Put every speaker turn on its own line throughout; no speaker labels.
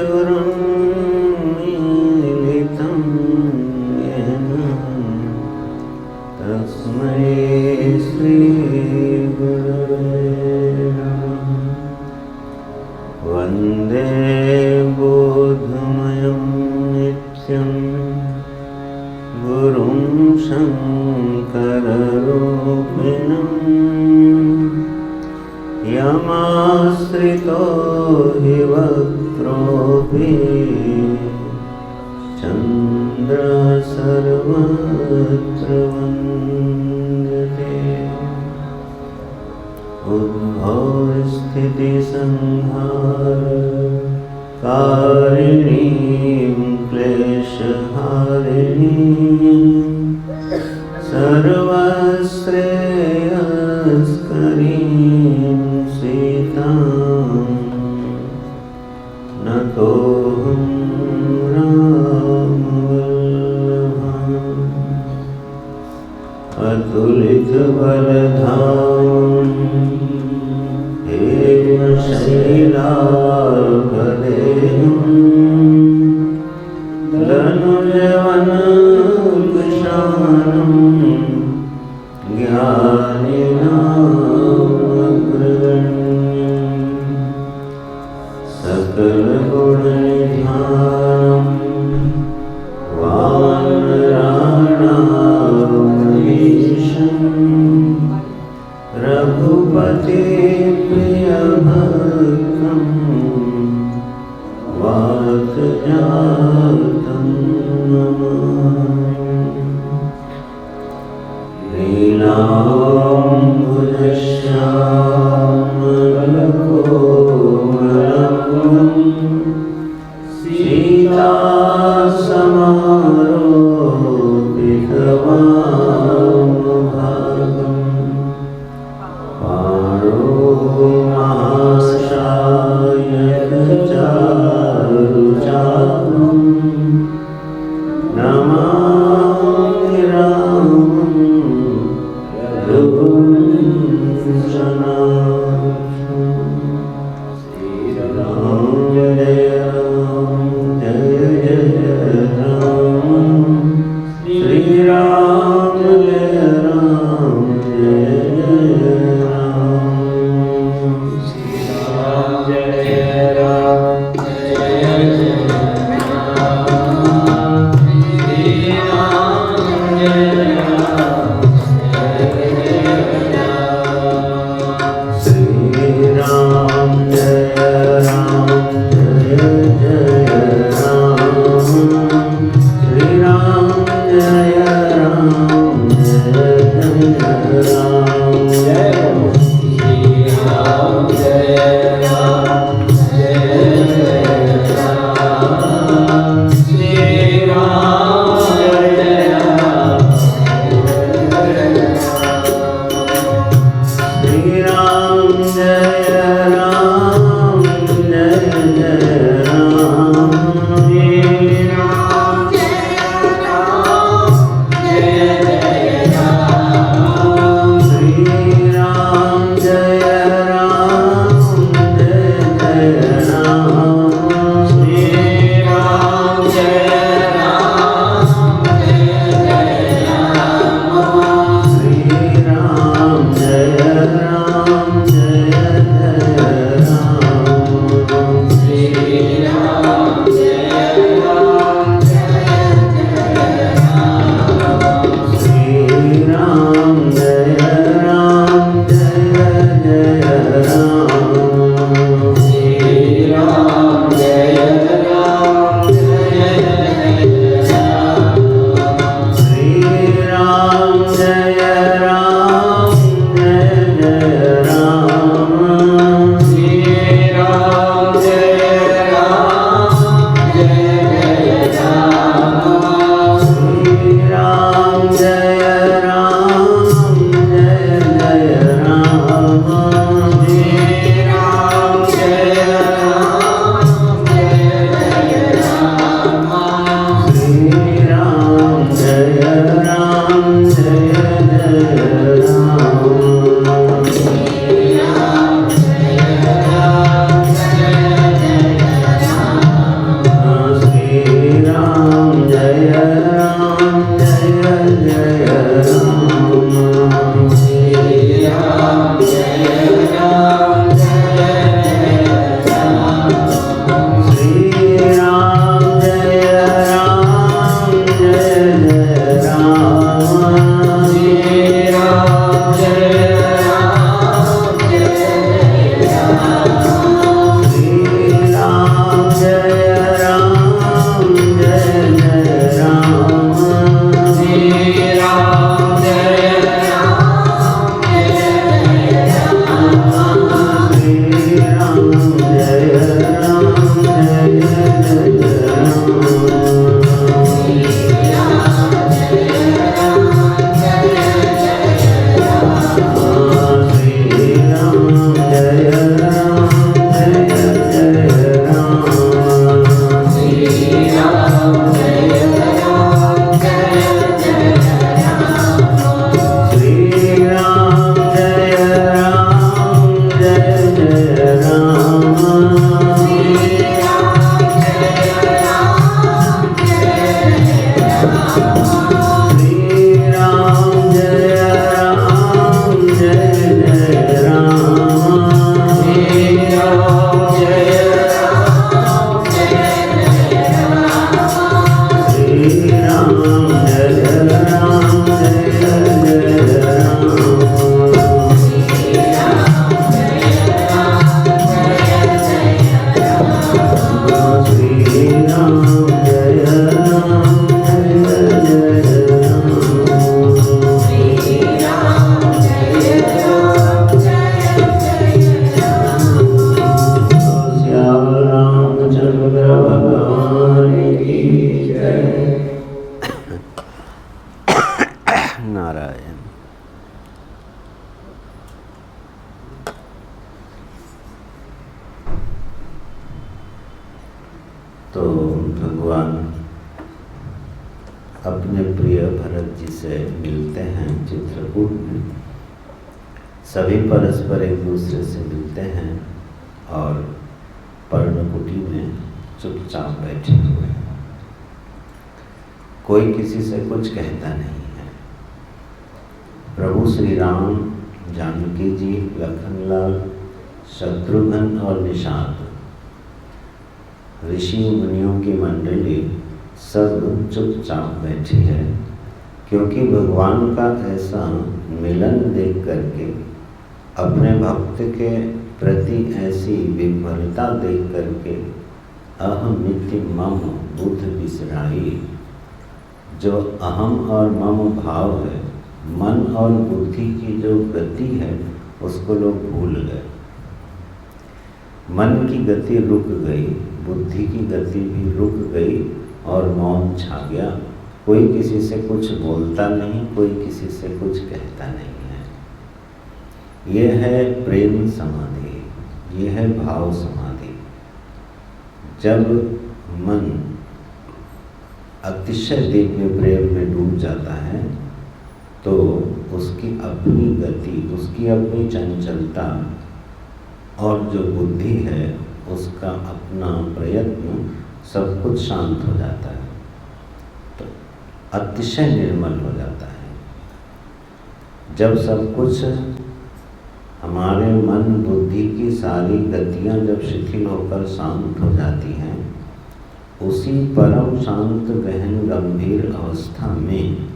चक्षुरुन्मीलितं येन तस्मै श्रीगुरवे नमः। वन्दे बोधमयं नित्यं गुरुं शङ्कररूपिणम् यमाश्रितो हि वक्रोऽपि चन्द्रः सर्वत्र वन्द्यते। उद्भवस्थितिसंहारकारिणीं क्लेशहारिणीं सर्वश्रेयस्करीं नतोऽहं रामवल्लभम्। अतुलितबलधामं हेमशैलाभदेहं धनुजवनकुशानं ज्ञानिनामग्रगण्यम् सकलगुणनिधानं वानराणामीशं रघुपतिप्रियभक्तं वातजातं नमामि। नीलाम्बुजश्यामलकोमलम् सीतासमारोपितवामभागम् पाणो महाश्यायतचारुचापम् नमामि रामं रघुपतिं तो भगवान अपने प्रिय भरत जी से मिलते हैं चित्रकूट में। सभी परस्पर एक दूसरे से मिलते हैं और पर्णकुटी में चुपचाप बैठे हुए हैं। कोई किसी से कुछ कहता नहीं है। प्रभु श्री राम, जानकी जी, लखनलाल, शत्रुघ्न और निषाद, ऋषि मुनियों की मंडली सब चुपचाप बैठी है, क्योंकि भगवान का ऐसा मिलन देख करके, अपने भक्त के प्रति ऐसी विफलता देख करके अहम नित्य मम बुद्ध बिसराई, जो अहम और मम भाव है, मन और बुद्धि की जो गति है, उसको लोग भूल गए। मन की गति रुक गई, बुद्धि की गति भी रुक गई और मौन छा गया। कोई किसी से कुछ बोलता नहीं, कोई किसी से कुछ कहता नहीं है। ये है प्रेम समाधि, ये है भाव समाधि। जब मन अतिशय दिव्य प्रेम में डूब जाता है तो उसकी अपनी गति, उसकी अपनी चंचलता और जो बुद्धि है उसका अपना प्रयत्न, सब कुछ शांत हो जाता है, तो अतिशय निर्मल हो जाता है। जब सब कुछ, हमारे मन बुद्धि की सारी गतियाँ जब शिथिल होकर शांत हो जाती हैं, उसी परम शांत गहन गंभीर अवस्था में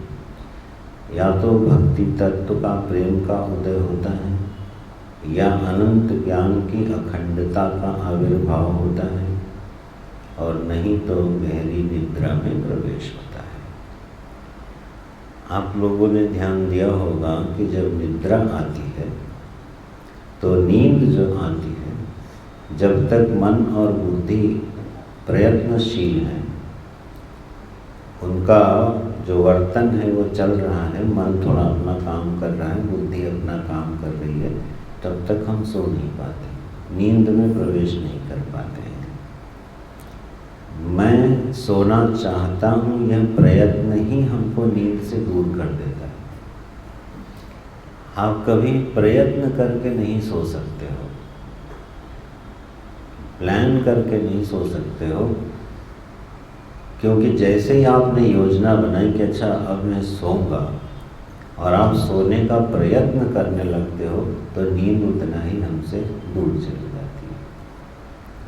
या तो भक्ति तत्व का, प्रेम का उदय होता है, या अनंत ज्ञान की अखंडता का आविर्भाव होता है, और नहीं तो गहरी निद्रा में प्रवेश होता है। आप लोगों ने ध्यान दिया होगा कि जब निद्रा आती है तो नींद जो आती है, जब तक मन और बुद्धि प्रयत्नशील है, उनका जो वर्तन है वो चल रहा है, मन थोड़ा अपना काम कर रहा है, बुद्धि अपना काम कर रही है, तब तक हम सो नहीं पाते, नींद में प्रवेश नहीं कर पाते हैं। मैं सोना चाहता हूँ, यह प्रयत्न ही हमको नींद से दूर कर देता है। आप कभी प्रयत्न करके नहीं सो सकते हो, प्लान करके नहीं सो सकते हो, क्योंकि जैसे ही आपने योजना बनाई कि अच्छा अब मैं सोऊंगा, और आप सोने का प्रयत्न करने लगते हो, तो नींद उतना ही हमसे दूर चली जाती है।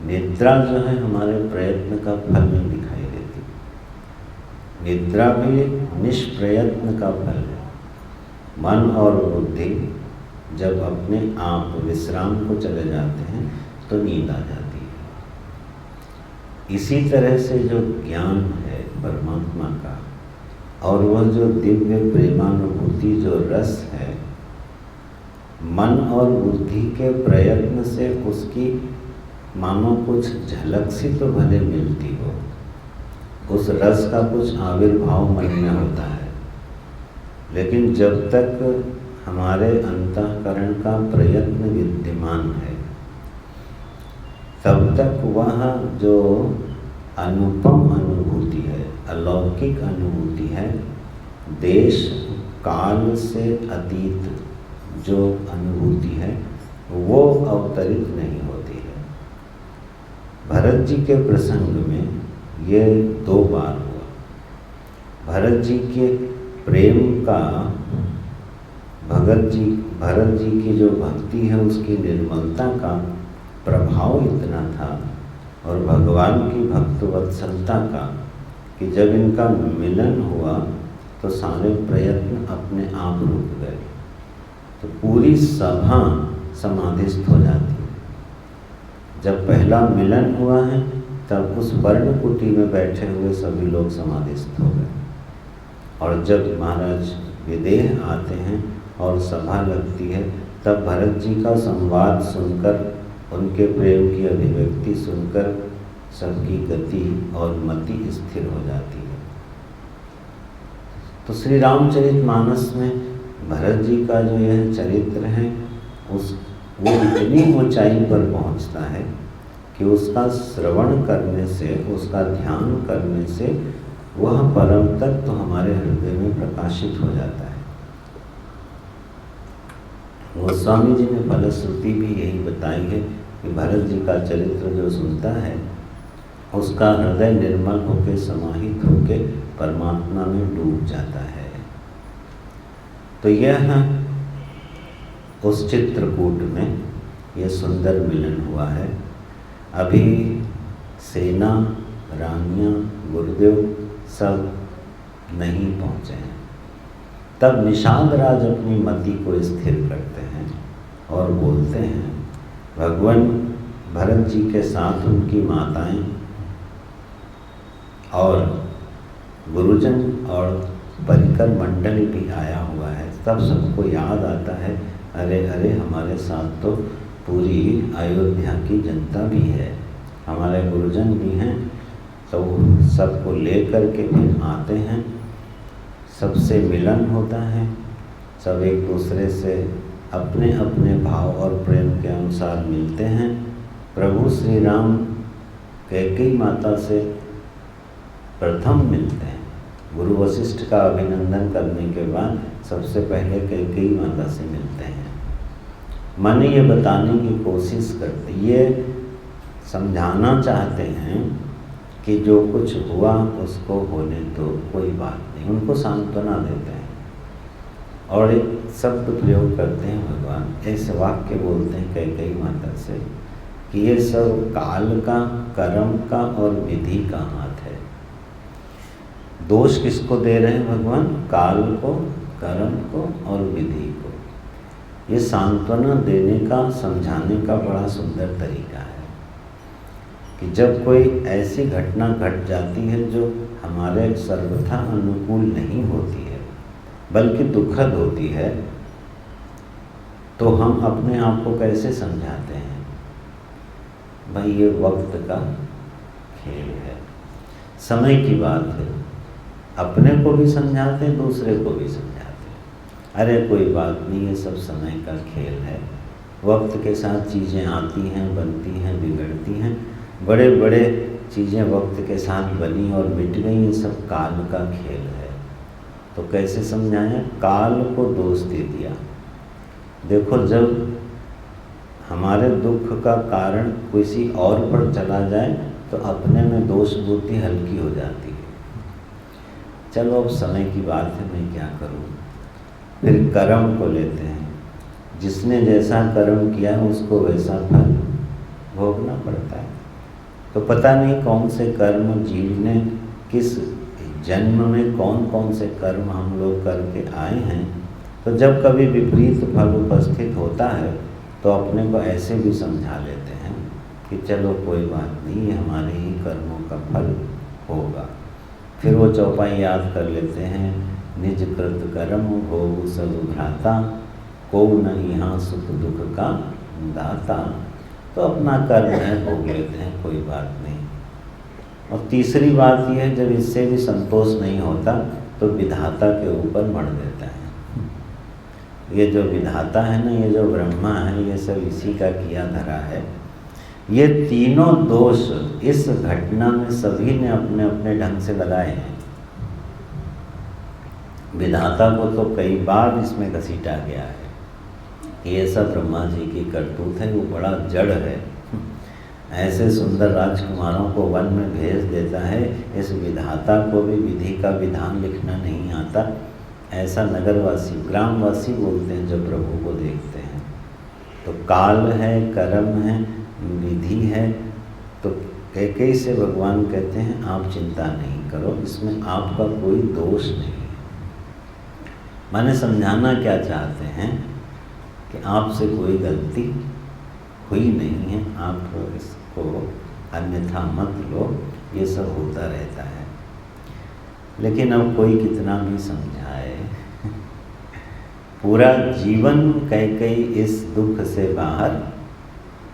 निद्रा जो है हमारे प्रयत्न का फल नहीं दिखाई देती। निद्रा भी निष्प्रयत्न का फल है। मन और बुद्धि जब अपने आप विश्राम को चले जाते हैं तो नींद आ जाती है। इसी तरह से जो ज्ञान है परमात्मा का और वह जो दिव्य प्रेमानुभूति जो रस है, मन और बुद्धि के प्रयत्न से उसकी मानो कुछ झलक सी तो भले मिलती हो, उस रस का कुछ आविर्भाव मन में होता है, लेकिन जब तक हमारे अंतःकरण का प्रयत्न विद्यमान है तब तक वह जो अनुपम अनुभूति है, अलौकिक अनुभूति है, देश काल से अतीत जो अनुभूति है वो अवतरित नहीं होती है। भरत जी के प्रसंग में ये 2 बार हुआ। भरत जी के प्रेम का भरत जी की जो भक्ति है उसकी निर्मलता का प्रभाव इतना था और भगवान की भक्तवत्सलता का कि जब इनका मिलन हुआ तो सारे प्रयत्न अपने आप रुक गए, तो पूरी सभा समाधिस्थ हो जाती है। जब पहला मिलन हुआ है तब उस पर्णकुटी में बैठे हुए सभी लोग समाधिस्थ हो गए, और जब महाराज विदेह आते हैं और सभा लगती है तब भरत जी का संवाद सुनकर, उनके प्रेम की अभिव्यक्ति सुनकर सबकी गति और मति स्थिर हो जाती है। तो श्री रामचरितमानस में भरत जी का जो यह चरित्र है वो इतनी ऊंचाई पर पहुंचता है कि उसका श्रवण करने से, उसका ध्यान करने से वह परम तत्व तो हमारे हृदय में प्रकाशित हो जाता है। गोस्वामी जी ने फलश्रुति भी यही बताई है कि भरत जी का चरित्र जो सुनता है उसका हृदय निर्मल होकर समाहित होकर परमात्मा में डूब जाता है। तो यह उस चित्रकूट में यह सुंदर मिलन हुआ है। अभी सेना, रानियाँ, गुरुदेव सब नहीं पहुँचे हैं। तब निषाद राज अपनी मति को स्थिर करते हैं और बोलते हैं, भगवान भरत जी के साथ उनकी माताएं और गुरुजन और परिकर मंडल भी आया हुआ है। तब सबको याद आता है, अरे अरे हमारे साथ तो पूरी अयोध्या की जनता भी है, हमारे गुरुजन भी हैं। तो सबको ले कर के फिर आते हैं, सबसे मिलन होता है, सब एक दूसरे से अपने अपने भाव और प्रेम के अनुसार मिलते हैं। प्रभु श्री राम कैकेयी माता से प्रथम मिलते हैं। गुरु वशिष्ठ का अभिनंदन करने के बाद सबसे पहले कैकेयी माता से मिलते हैं। मन ये बताने की कोशिश करते, ये समझाना चाहते हैं कि जो कुछ हुआ उसको होने दो, कोई बात नहीं, उनको सांत्वना देते हैं। और एक शब्द प्रयोग करते हैं भगवान, ऐसे वाक्य बोलते हैं कैकेयी माता से कि ये सब काल का, कर्म का और विधि का हाथ है। दोष किसको दे रहे हैं भगवान? काल को, कर्म को और विधि को। ये सांत्वना देने का, समझाने का बड़ा सुंदर तरीका है कि जब कोई ऐसी घटना घट जाती है जो हमारे सर्वथा अनुकूल नहीं होती है बल्कि दुखद होती है, तो हम अपने आप को कैसे समझाते हैं? भाई ये वक्त का खेल है, समय की बात है। अपने को भी समझाते हैं, दूसरे को भी समझाते हैं, अरे कोई बात नहीं, ये सब समय का खेल है। वक्त के साथ चीज़ें आती हैं, बनती हैं, बिगड़ती हैं। बड़े बड़े चीज़ें वक्त के साथ बनी और मिट गई, ये सब काल का खेल है। तो कैसे समझाएं? काल को दोष दे दिया। देखो, जब हमारे दुख का कारण किसी और पर चला जाए तो अपने में दोष बुद्धि हल्की हो जाती है। चलो अब समय की बात है, मैं क्या करूं। फिर कर्म को लेते हैं, जिसने जैसा कर्म किया है उसको वैसा फल भोगना पड़ता है। तो पता नहीं कौन से कर्म जीव ने किस जन्म में कौन कौन से कर्म हम लोग करके आए हैं। तो जब कभी विपरीत फल उपस्थित होता है तो अपने को ऐसे भी समझा लेते हैं कि चलो कोई बात नहीं, हमारे ही कर्मों का फल होगा। फिर वो चौपाई याद कर लेते हैं, निज कृत कर्म भोग सब भ्राता, को न यहाँ सुख दुख का दाता। तो अपना कर्म है, भोग लेते हैं, कोई बात नहीं। और तीसरी बात यह है, जब इससे भी संतोष नहीं होता तो विधाता के ऊपर मर देता है। ये जो विधाता है ना, ये जो ब्रह्मा है, ये सब इसी का किया धरा है। ये तीनों दोष इस घटना में सभी ने अपने अपने ढंग से लगाए हैं। विधाता को तो कई बार इसमें घसीटा गया है। ये सब ब्रह्मा जी की करतूत है, वो बड़ा जड़ है। ऐसे सुंदर राजकुमारों को वन में भेज देता है, इस विधाता को भी विधि का विधान लिखना नहीं आता। ऐसा नगरवासी, ग्रामवासी बोलते हैं जब प्रभु को देखते हैं। तो काल है, कर्म है, विधि है। तो कैकेयी से भगवान कहते हैं आप चिंता नहीं करो, इसमें आपका कोई दोष नहीं है। माने समझाना क्या चाहते हैं कि आपसे कोई गलती हुई नहीं है, आप इसको अन्यथा मत लो, ये सब होता रहता है। लेकिन अब कोई कितना भी समझाए, पूरा जीवन कैकेयी इस दुख से बाहर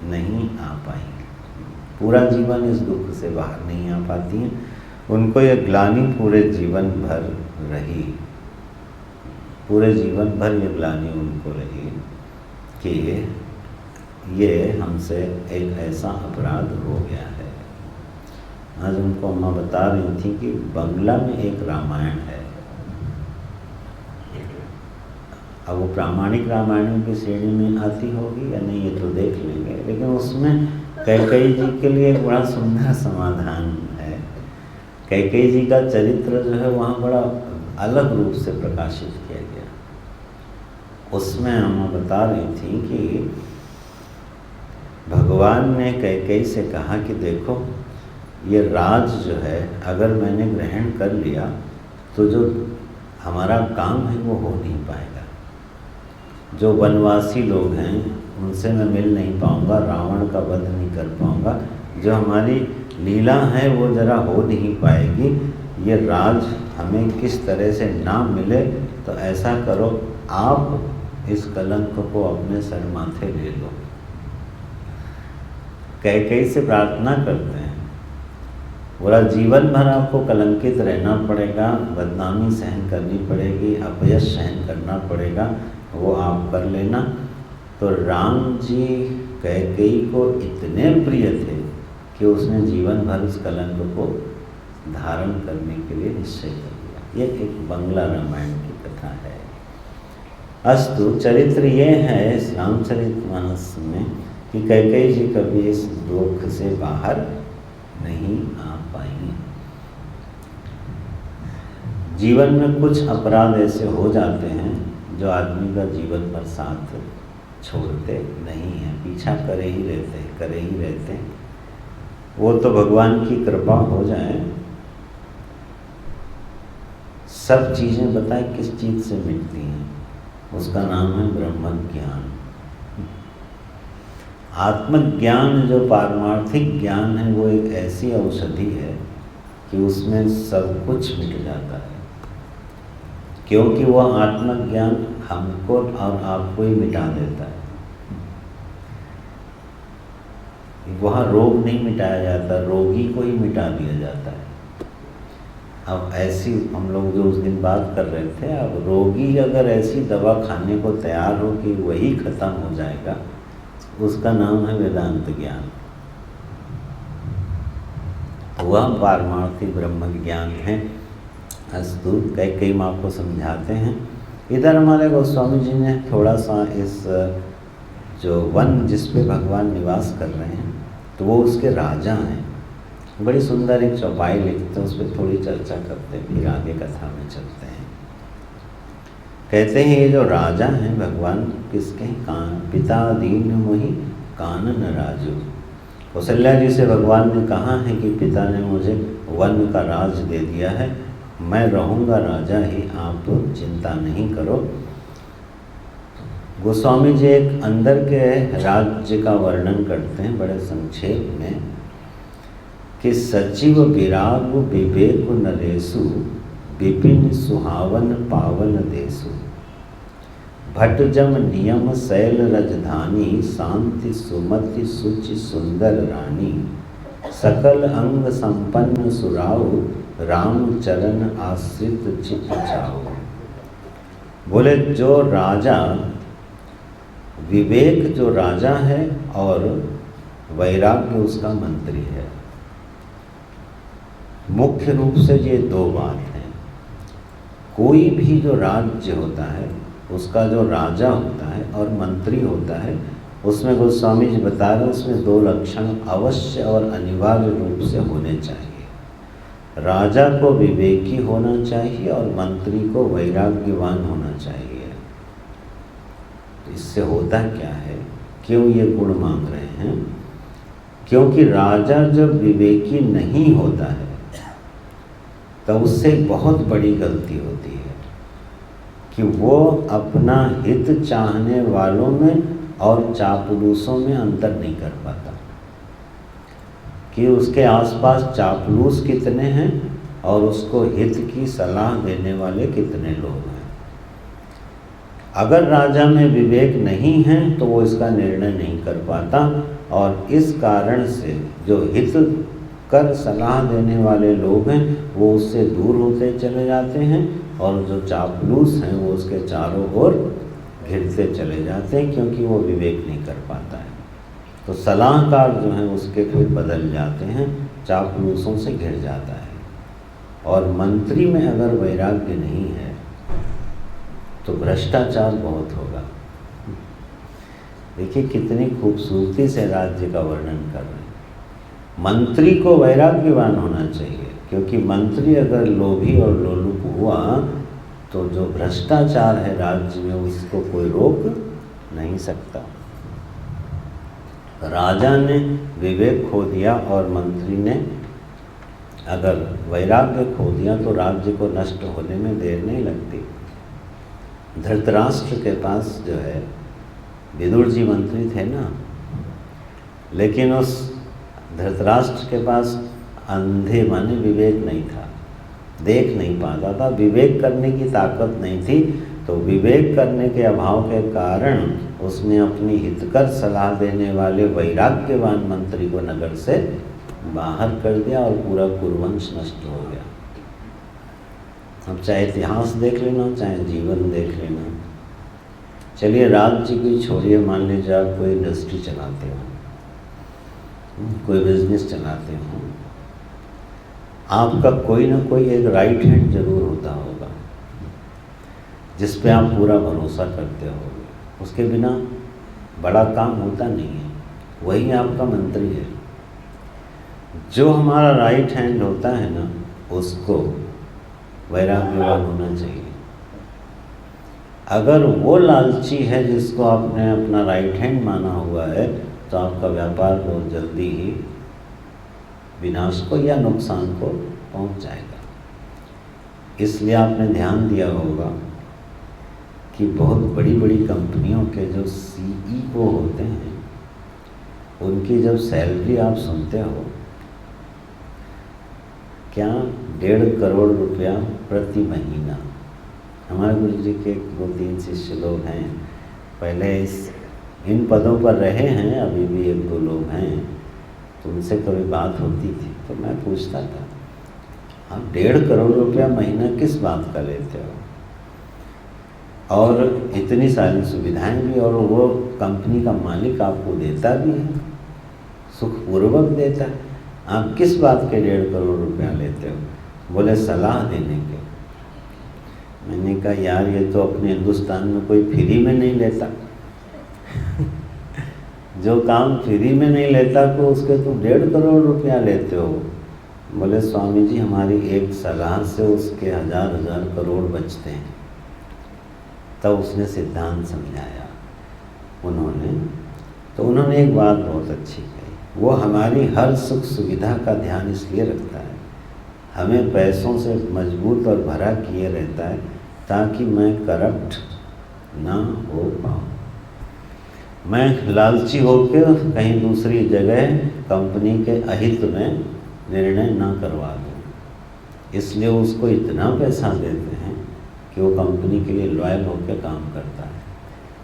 नहीं आ पाएंगे। पूरा जीवन इस दुख से बाहर नहीं आ पाती हैं। उनको ये ग्लानि पूरे जीवन भर रही, पूरे जीवन भर ये ग्लानि उनको रही कि ये हमसे एक ऐसा अपराध हो गया है। आज उनको अम्मा बता रही थी कि बंगला में एक रामायण है। अब वो प्रामाणिक रामायणों की श्रेणी में आती होगी या नहीं, ये तो देख लेंगे। लेकिन उसमें कैकेयी जी के लिए एक बड़ा सुंदर समाधान है। कैकेयी जी का चरित्र जो है वहाँ बड़ा अलग रूप से प्रकाशित किया गया। उसमें अम्मा बता रही थी कि भगवान ने कैकेयी से कहा कि देखो, ये राज जो है अगर मैंने ग्रहण कर लिया तो जो हमारा काम है वो हो नहीं पाएगा। जो वनवासी लोग हैं उनसे मैं मिल नहीं पाऊँगा, रावण का वध नहीं कर पाऊँगा, जो हमारी लीला है वो ज़रा हो नहीं पाएगी। ये राज हमें किस तरह से ना मिले, तो ऐसा करो आप इस कलंक को अपने सर माथे ले लो। कैकेयी से प्रार्थना करते हैं, पूरा जीवन भर आपको कलंकित रहना पड़ेगा, बदनामी सहन करनी पड़ेगी, अपयश सहन करना पड़ेगा, वो आप कर लेना। तो राम जी कैकेयी को इतने प्रिय थे कि उसने जीवन भर उस कलंक को धारण करने के लिए निश्चय कर लिया। ये एक बंगला रामायण की कथा है। अस्तु, चरित्र ये है इस रामचरितमानस में कि कैकेयी जी कभी इस दुख से बाहर नहीं आ पाई। जीवन में कुछ अपराध ऐसे हो जाते हैं जो आदमी का जीवन भर साथ छोड़ते नहीं हैं, पीछा करे ही रहते हैं। वो तो भगवान की कृपा हो जाए, सब चीज़ें बताए किस चीज़ से मिटती हैं, उसका नाम है ब्रह्म ज्ञान। आत्मज्ञान जो पारमार्थिक ज्ञान है वो एक ऐसी औषधि है कि उसमें सब कुछ मिट जाता है, क्योंकि वह आत्मज्ञान हमको और आपको ही मिटा देता है। वह रोग नहीं मिटाया जाता, रोगी को ही मिटा दिया जाता है। अब ऐसी हम लोग जो उस दिन बात कर रहे थे, अब रोगी अगर ऐसी दवा खाने को तैयार हो कि वही खत्म हो जाएगा, उसका नाम है वेदांत ज्ञान। वह पारमार्थिक ब्रह्म ज्ञान है। अस्तु, कैकेयी माँ को समझाते हैं। इधर हमारे गोस्वामी जी ने थोड़ा सा इस जो वन जिस पे भगवान निवास कर रहे हैं, तो वो उसके राजा हैं। बड़ी सुंदर एक चौपाई लिखते हैं, उस पर थोड़ी चर्चा करते हैं, फिर आगे कथा में चलते हैं। कहते हैं ये जो राजा हैं भगवान किसके हैं? पिता दीन मोहि कानन राजू। कौशल्या जी से भगवान ने कहा है कि पिता ने मुझे वन का राज दे दिया है, मैं रहूँगा राजा ही, आप चिंता नहीं करो। गोस्वामी जी एक अंदर के राज्य का वर्णन करते हैं बड़े संक्षेप में कि सचिव विराग विवेक नरेशु, विपिन सुहावन पावन देशु, भट्टजम नियम शैल रजधानी, शांति सुमति सुचि सुंदर रानी, सकल अंग संपन्न सुराव, राम चरण आश्रित चित जाओ। बोले जो राजा विवेक जो राजा है और वैराग्य उसका मंत्री है। मुख्य रूप से ये दो बात हैं। कोई भी जो राज्य होता है उसका जो राजा होता है और मंत्री होता है, उसमें गोस्वामी जी बता रहे हैं उसमें दो लक्षण अवश्य और अनिवार्य रूप से होने चाहिए। राजा को विवेकी होना चाहिए और मंत्री को वैराग्यवान होना चाहिए। तो इससे होता क्या है, क्यों ये गुण मांग रहे हैं? क्योंकि राजा जब विवेकी नहीं होता है तो उससे बहुत बड़ी गलती होती है कि वो अपना हित चाहने वालों में और चापलूसों में अंतर नहीं कर पाता कि उसके आसपास चापलूस कितने हैं और उसको हित की सलाह देने वाले कितने लोग हैं। अगर राजा में विवेक नहीं है तो वो इसका निर्णय नहीं कर पाता और इस कारण से जो हित कर सलाह देने वाले लोग हैं वो उससे दूर होते चले जाते हैं और जो चापलूस हैं वो उसके चारों ओर घिरते चले जाते हैं क्योंकि वो विवेक नहीं कर पाता है। तो सलाहकार जो हैं उसके फिर बदल जाते हैं, चापलूसों से घिर जाता है। और मंत्री में अगर वैराग्य नहीं है तो भ्रष्टाचार बहुत होगा। देखिए कितनी खूबसूरती से राज्य का वर्णन कर रहे हैं। मंत्री को वैराग्यवान होना चाहिए क्योंकि मंत्री अगर लोभी और लोलुप हुआ तो जो भ्रष्टाचार है राज्य में उसको कोई रोक नहीं सकता। राजा ने विवेक खो दिया और मंत्री ने अगर वैराग्य खो दिया तो राज्य को नष्ट होने में देर नहीं लगती। धृतराष्ट्र के पास जो है विदुर जी मंत्री थे ना, लेकिन उस धृतराष्ट्र के पास अंधे माने विवेक नहीं था, देख नहीं पाता था, विवेक करने की ताकत नहीं थी। तो विवेक करने के अभाव के कारण उसने अपनी हितकर सलाह देने वाले वैराग्यवान मंत्री को नगर से बाहर कर दिया और पूरा कुरुवंश नष्ट हो गया। अब चाहे इतिहास देख लेना चाहे जीवन देख लेना। चलिए राज्य की छोड़िए, मान लीजिए आप कोई इंडस्ट्री चलाते हो, कोई बिजनेस चलाते हो, आपका कोई ना कोई एक राइट हैंड जरूर होता होगा जिस पे आप पूरा भरोसा करते होगे। उसके बिना बड़ा काम होता नहीं है, वही आपका मंत्री है। जो हमारा राइट हैंड होता है ना उसको वैराग्यवान होना चाहिए। अगर वो लालची है जिसको आपने अपना राइट हैंड माना हुआ है तो आपका व्यापार बहुत जल्दी ही विनाश को या नुकसान को पहुंच जाएगा। इसलिए आपने ध्यान दिया होगा कि बहुत बड़ी बड़ी कंपनियों के जो CEO होते हैं उनकी जब सैलरी आप सुनते हो, क्या 1.5 करोड़ रुपया प्रति महीना। हमारे गुरु जी के 2-3 शिष्य लोग हैं, पहले इन पदों पर रहे हैं, अभी भी 1-2 लोग हैं, तो उनसे कभी बात होती थी तो मैं पूछता था आप 1.5 करोड़ रुपया महीना किस बात का लेते हो, और इतनी सारी सुविधाएं भी, और वो कंपनी का मालिक आपको देता भी है, सुखपूर्वक देता है, आप किस बात के 1.5 करोड़ रुपया लेते हो? बोले सलाह देने के। मैंने कहा यार ये तो अपने हिंदुस्तान में कोई फ्री में नहीं लेता जो काम फ्री में नहीं लेता तो उसके तुम 1.5 करोड़ रुपया लेते हो। बोले स्वामी जी हमारी एक सलाह से उसके हजार करोड़ बचते हैं। तब उसने सिद्धांत समझाया उन्होंने एक बात बहुत अच्छी कही। वो हमारी हर सुख सुविधा का ध्यान इसलिए रखता है, हमें पैसों से मजबूत और भरा किए रहता है ताकि मैं करप्ट ना हो पाऊँ, मैं लालची होकर कहीं दूसरी जगह कंपनी के अहित में निर्णय ना करवा दूँ। इसलिए उसको इतना पैसा देते हैं कि वो कंपनी के लिए लॉयल होकर काम करता है।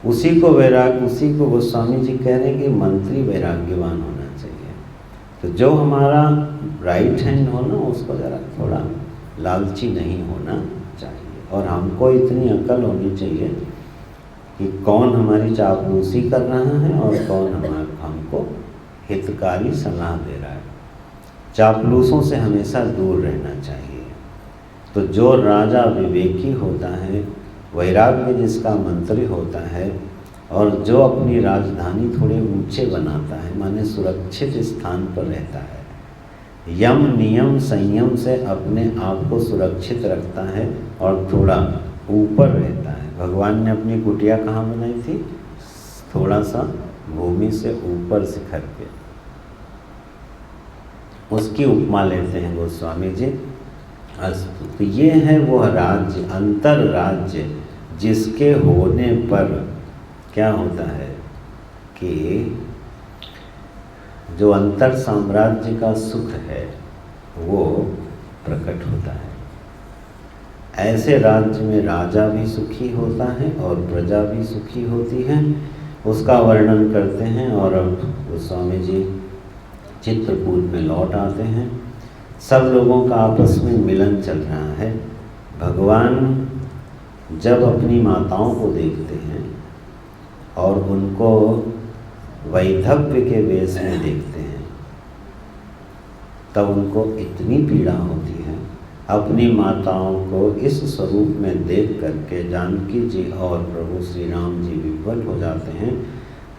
उसी को गोस्वामी जी कह रहे हैं कि मंत्री वैराग्यवान होना चाहिए। तो जो हमारा राइट हैंड हो ना, उसको ज़रा थोड़ा लालची नहीं होना चाहिए, और हमको इतनी अकल होनी चाहिए कि कौन हमारी चापलूसी कर रहा है और कौन हमको हितकारी सलाह दे रहा है। चापलूसों से हमेशा दूर रहना चाहिए। तो जो राजा विवेकी होता है, वैराग्य जिसका मंत्री होता है, और जो अपनी राजधानी थोड़े ऊंचे बनाता है, माने सुरक्षित स्थान पर रहता है, यम नियम संयम से अपने आप को सुरक्षित रखता है और थोड़ा ऊपर रहता है। भगवान ने अपनी कुटिया कहाँ बनाई थी? थोड़ा सा भूमि से ऊपर शिखर पे। उसकी उपमा लेते हैं गोस्वामी जी। तो ये है वो राज्य, अंतर राज्य, जिसके होने पर क्या होता है कि जो अंतर साम्राज्य का सुख है वो प्रकट होता है। ऐसे राज्य में राजा भी सुखी होता है और प्रजा भी सुखी होती है। उसका वर्णन करते हैं। और अब गोस्वामी जी चित्रकूट में लौट आते हैं। सब लोगों का आपस में मिलन चल रहा है। भगवान जब अपनी माताओं को देखते हैं और उनको वैधव्य के वेश में देखते हैं, तब उनको इतनी पीड़ा होती है। अपनी माताओं को इस स्वरूप में देख करके जानकी जी और प्रभु श्री राम जी विह्वल हो जाते हैं।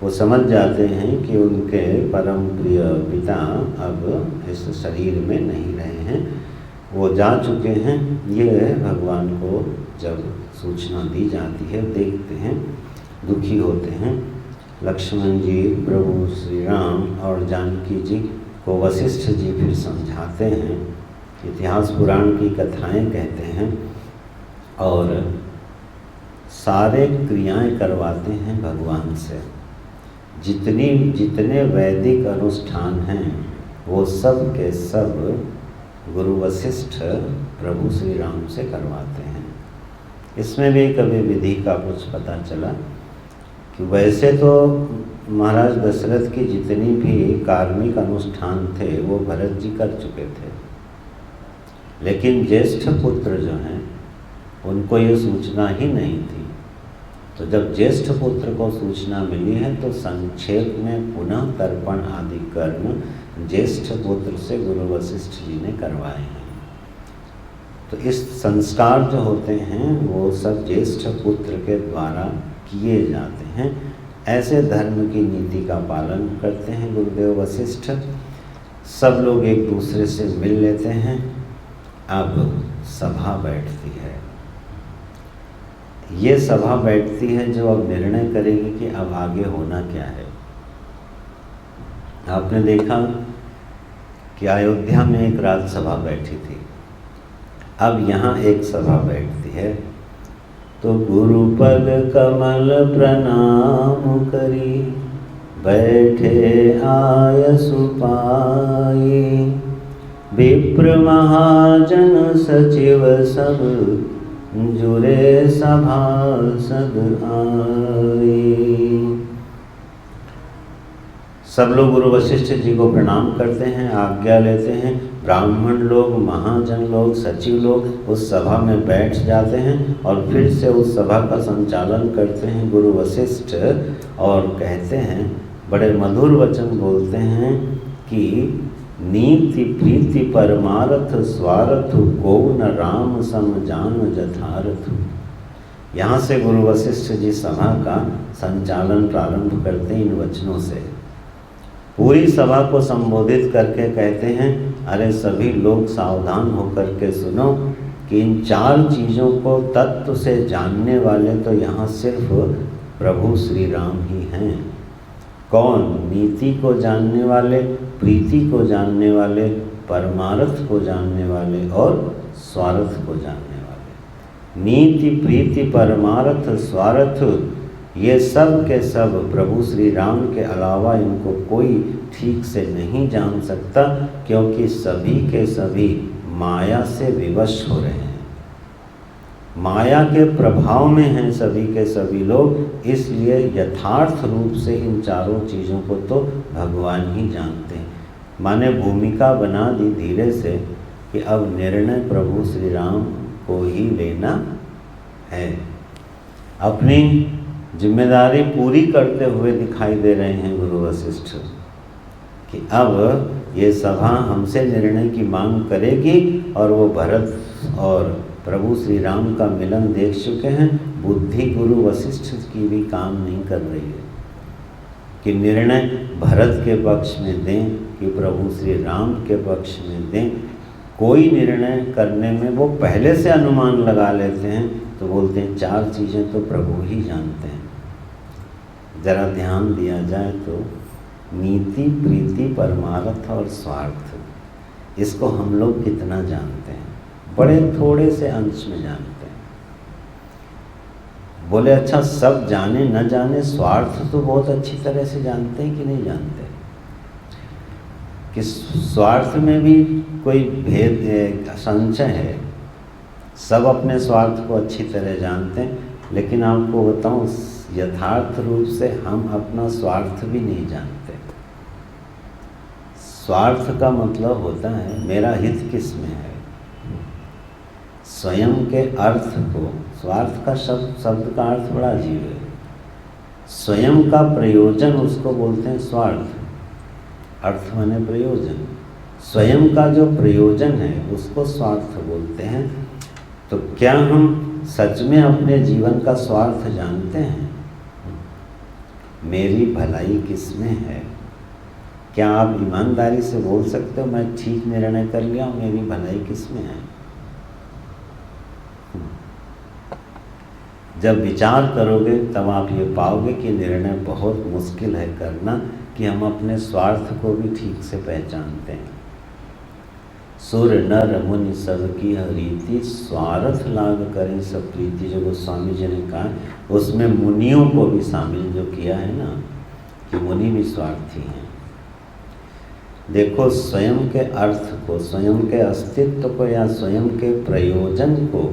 वो समझ जाते हैं कि उनके परम प्रिय पिता अब इस शरीर में नहीं रहे हैं, वो जा चुके हैं। ये भगवान को जब सूचना दी जाती है, देखते हैं, दुखी होते हैं। लक्ष्मण जी, प्रभु श्री राम और जानकी जी को वशिष्ठ जी फिर समझाते हैं, इतिहास पुराण की कथाएं कहते हैं और सारे क्रियाएं करवाते हैं भगवान से। जितने वैदिक अनुष्ठान हैं वो सब के सब गुरु वशिष्ठ प्रभु श्री राम से करवाते हैं। इसमें भी कभी विधि का कुछ पता चला कि वैसे तो महाराज दशरथ की जितनी भी कार्मिक अनुष्ठान थे वो भरत जी कर चुके थे, लेकिन ज्येष्ठ पुत्र जो हैं उनको ये सूचना ही नहीं थी। तो जब ज्येष्ठ पुत्र को सूचना मिली है तो संक्षेप में पुनः तर्पण आदि कर्म ज्येष्ठ पुत्र से गुरु वशिष्ठ जी ने करवाए हैं। तो इस संस्कार जो होते हैं वो सब ज्येष्ठ पुत्र के द्वारा किए जाते हैं। ऐसे धर्म की नीति का पालन करते हैं गुरुदेव वशिष्ठ। सब लोग एक दूसरे से मिल लेते हैं। अब सभा बैठती है। ये सभा बैठती है जो अब निर्णय करेगी कि अब आगे होना क्या है। आपने देखा कि अयोध्या में एक राजसभा बैठी थी, अब यहाँ एक सभा बैठती है। तो गुरुपद कमल प्रणाम करी, बैठे आय सुपाई, विप्र महाजन सचिव सब, जुरे सभासद आई। सब लोग गुरु वशिष्ठ जी को प्रणाम करते हैं, आज्ञा लेते हैं। ब्राह्मण लोग, महाजन लोग, सचिव लोग उस सभा में बैठ जाते हैं और फिर से उस सभा का संचालन करते हैं गुरु वशिष्ठ। और कहते हैं, बड़े मधुर वचन बोलते हैं कि नीति प्रीति परमारथ स्वार्थ, को न राम सम जान जथारथ। यहाँ से गुरु वशिष्ठ जी सभा का संचालन प्रारंभ करते हैं इन वचनों से। पूरी सभा को संबोधित करके कहते हैं, अरे सभी लोग सावधान होकर के सुनो कि इन चार चीज़ों को तत्व से जानने वाले तो यहाँ सिर्फ प्रभु श्री राम ही हैं। कौन? नीति को जानने वाले, प्रीति को जानने वाले, परमार्थ को जानने वाले और स्वार्थ को जानने वाले। नीति, प्रीति, परमार्थ, स्वार्थ, ये सब के सब प्रभु श्री राम के अलावा इनको कोई ठीक से नहीं जान सकता, क्योंकि सभी के सभी माया से विवश हो रहे हैं, माया के प्रभाव में हैं सभी के सभी लोग। इसलिए यथार्थ रूप से इन चारों चीज़ों को तो भगवान ही जानते हैं। माने भूमिका बना दी धीरे से कि अब निर्णय प्रभु श्री राम को ही लेना है। अपनी जिम्मेदारी पूरी करते हुए दिखाई दे रहे हैं गुरु वशिष्ठ कि अब ये सभा हमसे निर्णय की मांग करेगी, और वो भरत और प्रभु श्री राम का मिलन देख चुके हैं। बुद्धि गुरु वशिष्ठ की भी काम नहीं कर रही है कि निर्णय भरत के पक्ष में दें कि प्रभु श्री राम के पक्ष में दें। कोई निर्णय करने में वो पहले से अनुमान लगा लेते हैं, तो बोलते हैं चार चीज़ें तो प्रभु ही जानते हैं। जरा ध्यान दिया जाए तो नीति, प्रीति, परमार्थ और स्वार्थ, इसको हम लोग कितना जानते हैं? बड़े थोड़े से अंश में जानते हैं। बोले अच्छा सब जाने न जाने, स्वार्थ तो बहुत अच्छी तरह से जानते हैं कि नहीं जानते? कि स्वार्थ में भी कोई भेद संशय है? सब अपने स्वार्थ को अच्छी तरह जानते हैं, लेकिन आपको बताऊं यथार्थ रूप से हम अपना स्वार्थ भी नहीं जानते। स्वार्थ का मतलब होता है मेरा हित किस में है। स्वयं के अर्थ को, स्वार्थ का शब्द का अर्थ बड़ा अजीब है। स्वयं का प्रयोजन उसको बोलते हैं स्वार्थ, अर्थ माने प्रयोजन। स्वयं का जो प्रयोजन है उसको स्वार्थ बोलते हैं। तो क्या हम सच में अपने जीवन का स्वार्थ जानते हैं? मेरी भलाई किस में है? क्या आप ईमानदारी से बोल सकते हो मैं ठीक निर्णय कर लिया, मेरी भलाई किस में है? जब विचार करोगे तब आप ये पाओगे कि निर्णय बहुत मुश्किल है करना, कि हम अपने स्वार्थ को भी ठीक से पहचानते हैं। सुर नर मुनि सब की रीति, स्वार्थ लाग करें सब प्रीति, जो गोस्वामी जी ने कहा, उसमें मुनियों को भी शामिल जो किया है ना, कि मुनि भी स्वार्थी हैं। देखो स्वयं के अर्थ को, स्वयं के अस्तित्व को या स्वयं के प्रयोजन को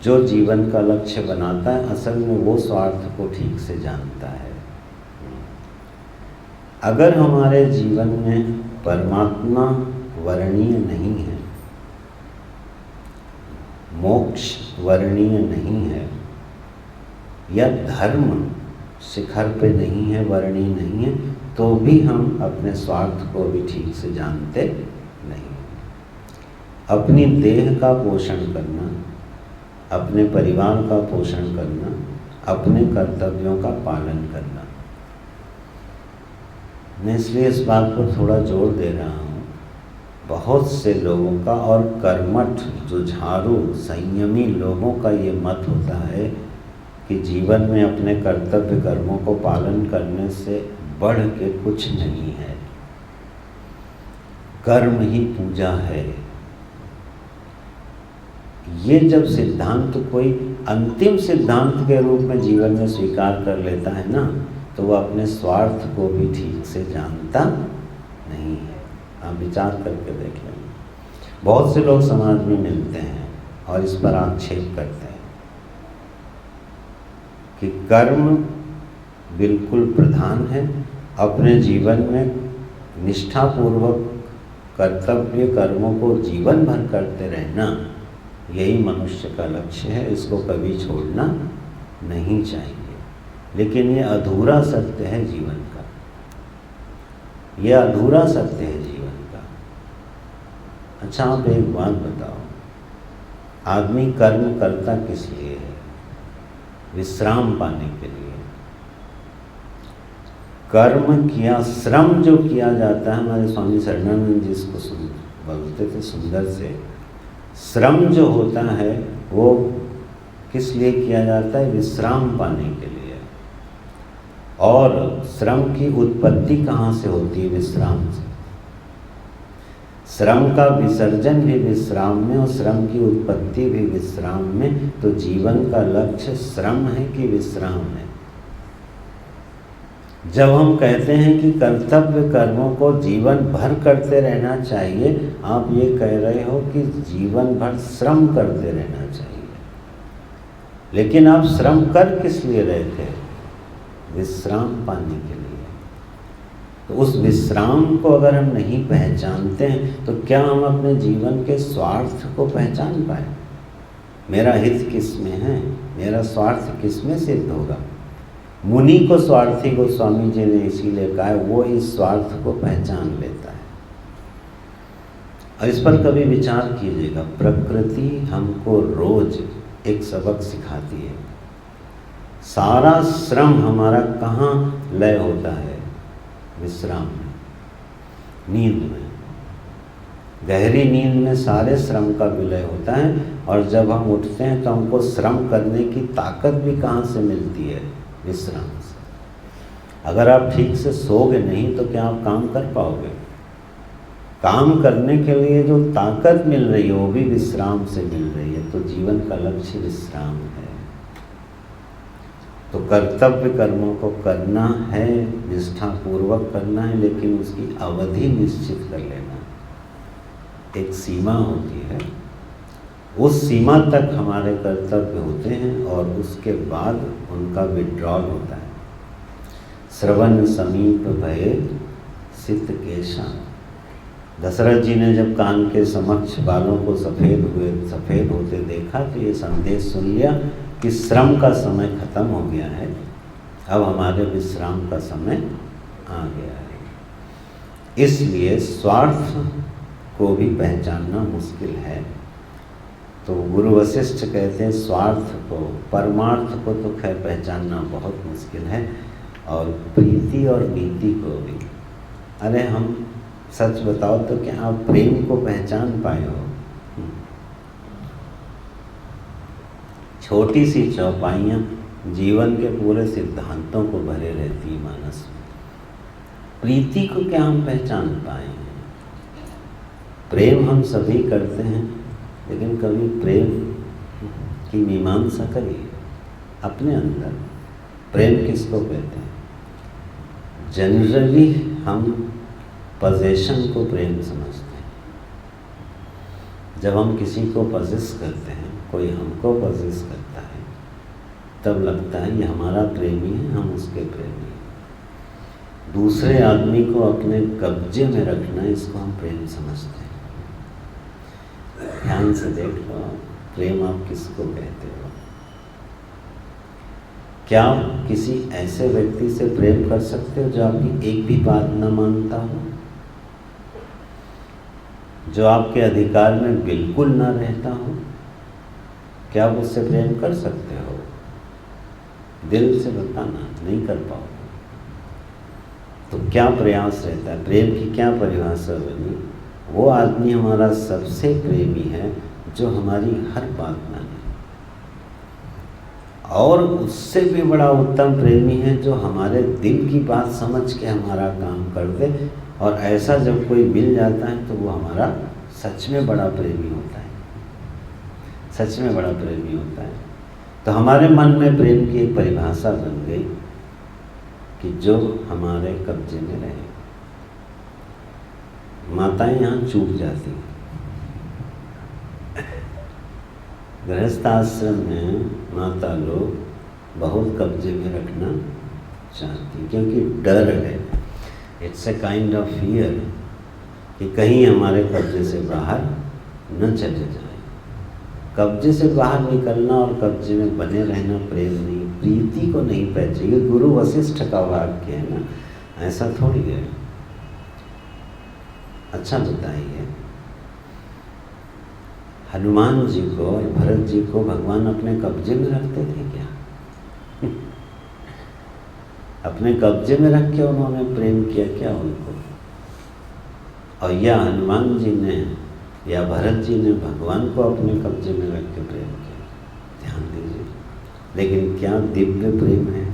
जो जीवन का लक्ष्य बनाता है, असल में वो स्वार्थ को ठीक से जानता है। अगर हमारे जीवन में परमात्मा वर्णीय नहीं है, मोक्ष वर्णीय नहीं है, या धर्म शिखर पे नहीं है, वर्णीय नहीं है, तो भी हम अपने स्वार्थ को भी ठीक से जानते नहीं। अपनी देह का पोषण करना, अपने परिवार का पोषण करना, अपने कर्तव्यों का पालन करना। मैं इसलिए इस बात पर थोड़ा जोर दे रहा हूँ। बहुत से लोगों का और कर्मठ, जुझारू, संयमी लोगों का ये मत होता है कि जीवन में अपने कर्तव्य कर्मों को पालन करने से बढ़ के कुछ नहीं है, कर्म ही पूजा है। ये जब सिद्धांत कोई अंतिम सिद्धांत के रूप में जीवन में स्वीकार कर लेता है ना, तो वह अपने स्वार्थ को भी ठीक से जानता नहीं है। आप विचार करके देख लेंगे। बहुत से लोग समाज में मिलते हैं और इस पर आक्षेप करते हैं कि कर्म बिल्कुल प्रधान है, अपने जीवन में निष्ठापूर्वक कर्तव्य कर्मों को जीवन भर करते रहना, यही मनुष्य का लक्ष्य है, इसको कभी छोड़ना नहीं चाहिए। लेकिन ये अधूरा सत्य है जीवन का, ये अधूरा सत्य है जीवन का। अच्छा आप एक बात बताओ, आदमी कर्म करता किस लिए है? विश्राम पाने के लिए। कर्म किया, श्रम जो किया जाता है, हमारे स्वामी शरणानंद जी इसको बोलते थे सुंदर से, श्रम जो होता है वो किस लिए किया जाता है? विश्राम पाने के लिए। और श्रम की उत्पत्ति कहाँ से होती है? विश्राम से। श्रम का विसर्जन भी विश्राम में और श्रम की उत्पत्ति भी विश्राम में। तो जीवन का लक्ष्य श्रम है कि विश्राम है? जब हम कहते हैं कि कर्तव्य कर्मों को जीवन भर करते रहना चाहिए, आप ये कह रहे हो कि जीवन भर श्रम करते रहना चाहिए। लेकिन आप श्रम कर किस लिए रहे थे? विश्राम पाने के लिए। तो उस विश्राम को अगर हम नहीं पहचानते हैं तो क्या हम अपने जीवन के स्वार्थ को पहचान पाए? मेरा हित किस में है, मेरा स्वार्थ किस में सिद्ध होगा? मुनि को स्वार्थी गोस्वामी जी ने इसीलिए कहा है, वो इस स्वार्थ को पहचान लेता है। और इस पर कभी विचार कीजिएगा, प्रकृति हमको रोज एक सबक सिखाती है। सारा श्रम हमारा कहाँ लय होता है? विश्राम में, नींद में। गहरी नींद में सारे श्रम का विलय होता है। और जब हम उठते हैं तो हमको श्रम करने की ताकत भी कहाँ से मिलती है? विश्राम से। अगर आप ठीक से सोओगे नहीं तो क्या आप काम कर पाओगे? काम करने के लिए जो ताकत मिल रही है वो भी विश्राम से मिल रही है। तो जीवन का लक्ष्य विश्राम है। तो कर्तव्य कर्मों को करना है, निष्ठापूर्वक करना है, लेकिन उसकी अवधि निश्चित कर लेना। एक सीमा होती है, उस सीमा तक हमारे कर्तव्य होते हैं और उसके बाद उनका विड्रॉल होता है। श्रवण समीप भये सित केशा। दशरथ जी ने जब कान के समक्ष बालों को सफ़ेद होते देखा तो ये संदेश सुन लिया कि श्रम का समय खत्म हो गया है, अब हमारे विश्राम का समय आ गया है। इसलिए स्वार्थ को भी पहचानना मुश्किल है। तो गुरु वशिष्ठ कहते हैं स्वार्थ को, परमार्थ को तो खैर पहचानना बहुत मुश्किल है, और प्रीति और नीति को भी। अरे हम सच बताओ तो क्या आप प्रेम को पहचान पाए हो? छोटी सी चौपाइयाँ जीवन के पूरे सिद्धांतों को भरे रहती है मानस में। प्रीति को क्या हम पहचान पाए हैं? प्रेम हम सभी करते हैं, लेकिन कभी प्रेम की मीमांसा करिए अपने अंदर। प्रेम किसको कहते हैं? जनरली हम पजेशन को प्रेम समझते हैं। जब हम किसी को पजेस करते हैं, कोई हमको पजेस करता है, तब लगता है ये हमारा प्रेमी है, हम उसके प्रेमी हैं। दूसरे आदमी को अपने कब्जे में रखना, इसको हम प्रेम समझते हैं। ध्यान से देख लो, प्रेम आप किसको कहते हो? क्या आप किसी ऐसे व्यक्ति से प्रेम कर सकते हो जो आपकी एक भी बात न मानता हो, जो आपके अधिकार में बिल्कुल ना रहता हो? क्या आप उससे प्रेम कर सकते हो? दिल से बताना, नहीं कर पाओगे। तो क्या प्रयास रहता है? प्रेम की क्या परिभाषा बनी? वो आदमी हमारा सबसे प्रेमी है जो हमारी हर बात माने, और उससे भी बड़ा उत्तम प्रेमी है जो हमारे दिल की बात समझ के हमारा काम कर दे। और ऐसा जब कोई मिल जाता है तो वो हमारा सच में बड़ा प्रेमी होता है, सच में बड़ा प्रेमी होता है। तो हमारे मन में प्रेम की एक परिभाषा बन गई कि जो हमारे कब्जे में रहे। माताएं यहाँ चूक जाती हैं। गृहस्थ आश्रम में माता लोग बहुत कब्जे में रखना चाहती, क्योंकि डर है। It's a kind of fear कि कहीं हमारे कब्जे से बाहर न चले जाए। कब्जे से बाहर निकलना और कब्जे में बने रहना प्रेम नहीं, प्रीति को नहीं पहचाने। गुरु वशिष्ठ का वाक्य है ना, ऐसा थोड़ी है। अच्छा बताइए, हनुमान जी को और भरत जी को भगवान अपने कब्जे में रखते थे क्या? अपने कब्जे में रख के उन्होंने प्रेम किया क्या उनको? और या हनुमान जी ने या भरत जी ने भगवान को अपने कब्जे में रख के प्रेम किया? ध्यान दीजिए। लेकिन क्या दिव्य प्रेम है?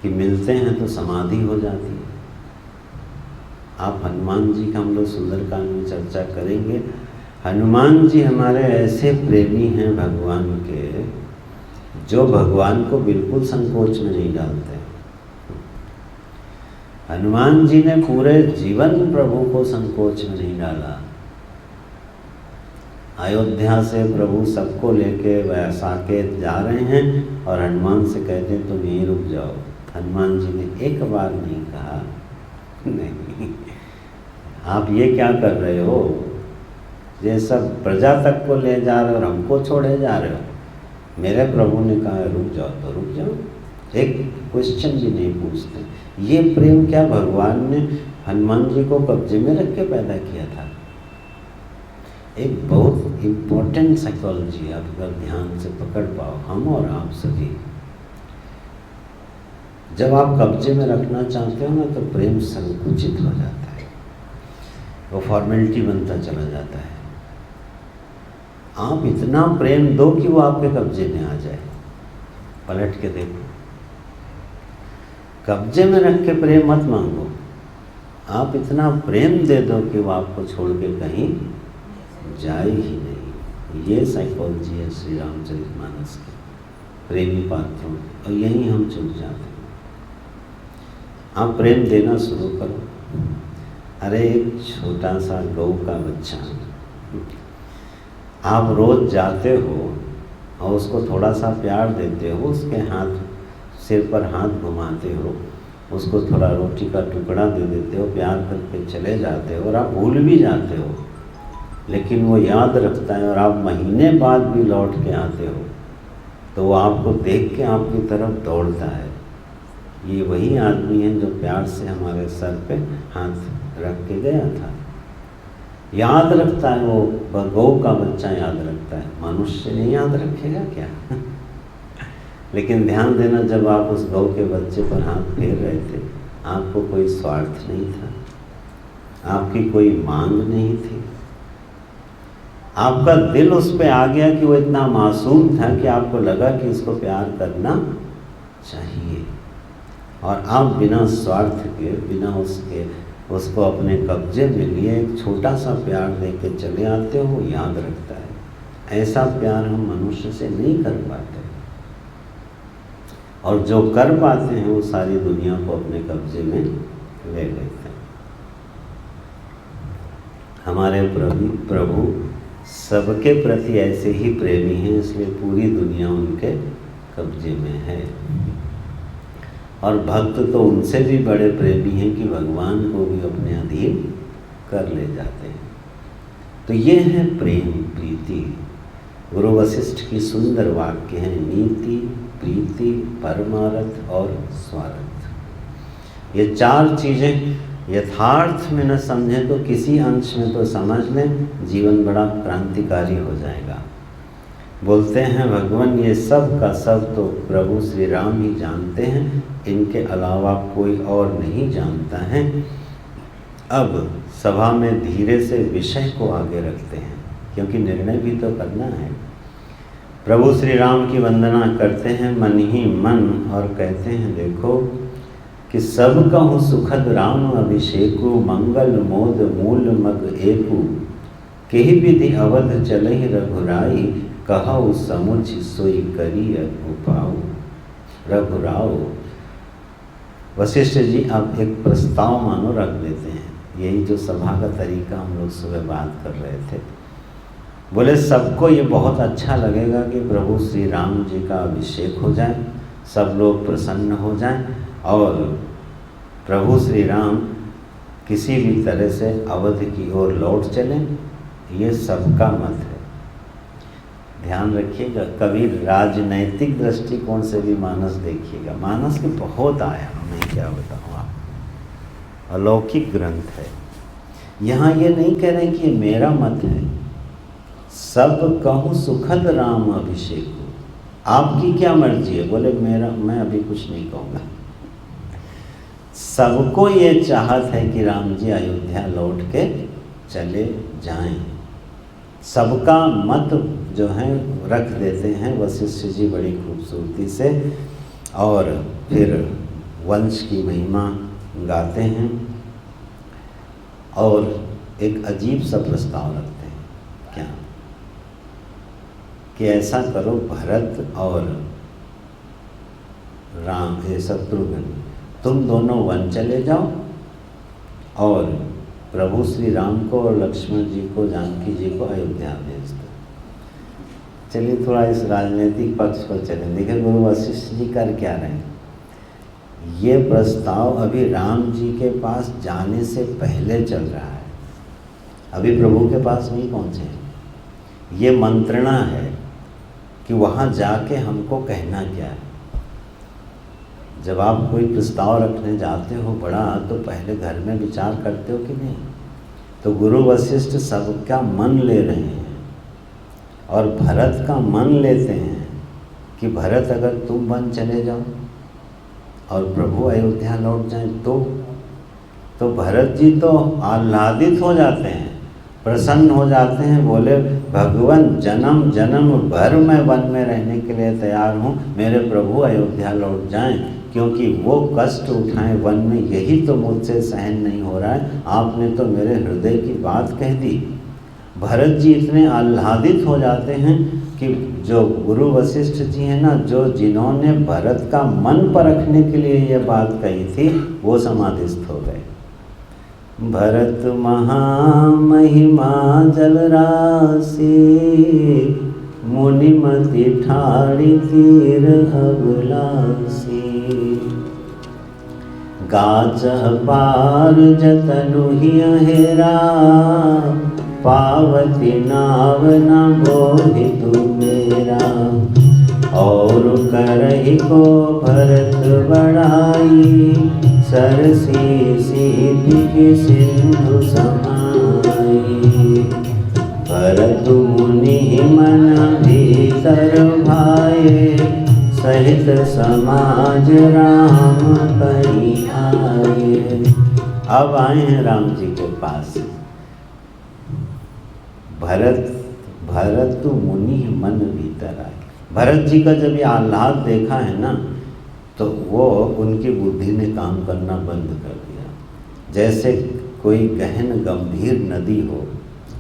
कि मिलते हैं तो समाधि हो जाती है। आप हनुमान जी का हम लोग सुंदरकांड में चर्चा करेंगे। हनुमान जी हमारे ऐसे प्रेमी हैं भगवान के, जो भगवान को बिल्कुल संकोच में नहीं डालते। हनुमान जी ने पूरे जीवन प्रभु को संकोच में नहीं डाला। अयोध्या से प्रभु सबको लेके साकेत जा रहे हैं और हनुमान से कहते हैं तुम यहीं रुक जाओ। हनुमान जी ने एक बार नहीं कहा नहीं, आप ये क्या कर रहे हो, ये सब प्रजा तक को ले जा रहे हो और हमको छोड़े जा रहे हो। मेरे प्रभु ने कहा रुक जाओ तो रुक जाओ, एक क्वेश्चन भी नहीं पूछते। ये प्रेम क्या भगवान ने हनुमान जी को कब्जे में रख के पैदा किया था। एक बहुत इम्पोर्टेंट साइकोलॉजी आप अगर ध्यान से पकड़ पाओ, हम और आप सभी, जब आप कब्जे में रखना चाहते हो ना तो प्रेम संकुचित हो जाता है, वो फॉर्मेलिटी बनता चला जाता है। आप इतना प्रेम दो कि वो आपके कब्जे में आ जाए। पलट के देखो, कब्जे में रख के प्रेम मत मांगो, आप इतना प्रेम दे दो कि वो आपको छोड़ के कहीं जाए ही नहीं। ये साइकोलॉजी है श्री रामचरितमानस की, प्रेमी पात्रों, और यहीं हम चुक जाते हैं। आप प्रेम देना शुरू करो। अरे एक छोटा सा गौ का बच्चा, आप रोज जाते हो और उसको थोड़ा सा प्यार देते हो, उसके हाथ सिर पर हाथ घुमाते हो, उसको थोड़ा रोटी का टुकड़ा दे देते हो, प्यार करके चले जाते हो और आप भूल भी जाते हो, लेकिन वो याद रखता है और आप महीने बाद भी लौट के आते हो तो वो आपको देख के आपकी तरफ दौड़ता है। ये वही आदमी है जो प्यार से हमारे सर पे हाथ रख के गया था। याद रखता है वो, गौ का बच्चा याद रखता है, मनुष्य नहीं याद रखेगा क्या? लेकिन ध्यान देना, जब आप उस गौ के बच्चे पर हाथ फेर रहे थे, आपको कोई स्वार्थ नहीं था, आपकी कोई मांग नहीं थी। आपका दिल उस पे आ गया कि वो इतना मासूम था कि आपको लगा कि इसको प्यार करना चाहिए, और आप बिना स्वार्थ के, बिना उसको अपने कब्जे में लिए एक छोटा सा प्यार दे के चले आते हो। याद रखता है। ऐसा प्यार हम मनुष्य से नहीं कर पाते, और जो कर पाते हैं वो सारी दुनिया को अपने कब्जे में ले लेते हैं। हमारे प्रभु सबके प्रति ऐसे ही प्रेमी हैं, इसलिए पूरी दुनिया उनके कब्जे में है। और भक्त तो उनसे भी बड़े प्रेमी हैं कि भगवान को भी अपने अधीन कर ले जाते हैं। तो ये है प्रेम, प्रीति। गुरु वशिष्ठ की सुंदर वाक्य हैं, नीति, प्रीति, परमार्थ और स्वार्थ। ये चार चीज़ें यथार्थ में न समझें तो किसी अंश में तो समझ लें, जीवन बड़ा क्रांतिकारी हो जाएगा। बोलते हैं भगवान ये सब का सब तो प्रभु श्री राम ही जानते हैं, इनके अलावा कोई और नहीं जानता है। अब सभा में धीरे से विषय को आगे रखते हैं, क्योंकि निर्णय भी तो करना है। प्रभु श्री राम की वंदना करते हैं मन ही मन, और कहते हैं देखो कि सब कहूँ सुखद राम अभिषेकु, मंगल मोद मूल मग एकु, केहि विधि अवध चलहि रघुराई, कहु समुझ सोई करी उपाऊ। रघुराव। वशिष्ठ जी अब एक प्रस्ताव मानो रख देते हैं, यही जो सभा का तरीका हम लोग सुबह बात कर रहे थे। बोले सबको ये बहुत अच्छा लगेगा कि प्रभु श्री राम जी का अभिषेक हो जाए, सब लोग प्रसन्न हो जाएं और प्रभु श्री राम किसी भी तरह से अवध की ओर लौट चलें, ये सबका मत है। ध्यान रखिएगा, कभी राजनैतिक दृष्टिकोण से भी मानस देखिएगा। मानस के बहुत आया, मैं क्या बताऊँ आपको, अलौकिक ग्रंथ है। यहाँ ये नहीं कह रहे कि ये मेरा मत है, सब कहूँ सुखद राम अभिषेक हो, आपकी क्या मर्जी है? बोले मैं अभी कुछ नहीं कहूँगा। सबको ये चाहत है कि राम जी अयोध्या लौट के चले जाएं। सबका मत जो है रख देते हैं वशिष्ठ जी बड़ी खूबसूरती से, और फिर वंश की महिमा गाते हैं और एक अजीब सा प्रस्ताव रखते हैं। क्या कि ऐसा करो, भरत और राम, ये शत्रुघ्न, तुम दोनों वन चले जाओ और प्रभु श्री राम को और लक्ष्मण जी को, जानकी जी को अयोध्या भेज दो। चलिए थोड़ा इस राजनीतिक पक्ष पर चलें। देखिए गुरु वशिष्ठ जी कर क्या रहे हैं। ये प्रस्ताव अभी राम जी के पास जाने से पहले चल रहा है, अभी प्रभु के पास नहीं पहुँचे। ये मंत्रणा है कि वहाँ जाके हमको कहना क्या है। जब आप कोई प्रस्ताव रखने जाते हो बड़ा, तो पहले घर में विचार करते हो कि नहीं। तो गुरु वशिष्ठ सबका मन ले रहे हैं और भरत का मन लेते हैं कि भरत अगर तुम वन चले जाओ और प्रभु अयोध्या लौट जाएं तो भरत जी तो आह्लादित हो जाते हैं, प्रसन्न हो जाते हैं। बोले भगवान जन्म जन्म भर मैं वन में रहने के लिए तैयार हूँ, मेरे प्रभु अयोध्या लौट जाएं, क्योंकि वो कष्ट उठाएं वन में, यही तो मुझसे सहन नहीं हो रहा है। आपने तो मेरे हृदय की बात कह दी। भरत जी इतने आह्लादित हो जाते हैं कि जो गुरु वशिष्ठ जी हैं ना, जिन्होंने भरत का मन परखने के लिए ये बात कही थी, वो समाधिस्थ हो गए। भरत महामहिमा जलराशि, मुनिमति ठाड़ी तीर अभिलाषी। गाचह पार जतनु हेरा, पावती नाव न बोहितु मेरा। और करहि को भरत बढ़ाई, सरसी सीधि सिंधु समाई। भरत मुनि मन भीतर भाए, सहित समाज राम कहीं आए। अब आए हैं राम जी के पास। भरत मुनि मन भीतर आए। भरत जी का जब ये आह्लाद देखा है ना, तो वो उनकी बुद्धि ने काम करना बंद कर दिया। जैसे कोई गहन गंभीर नदी हो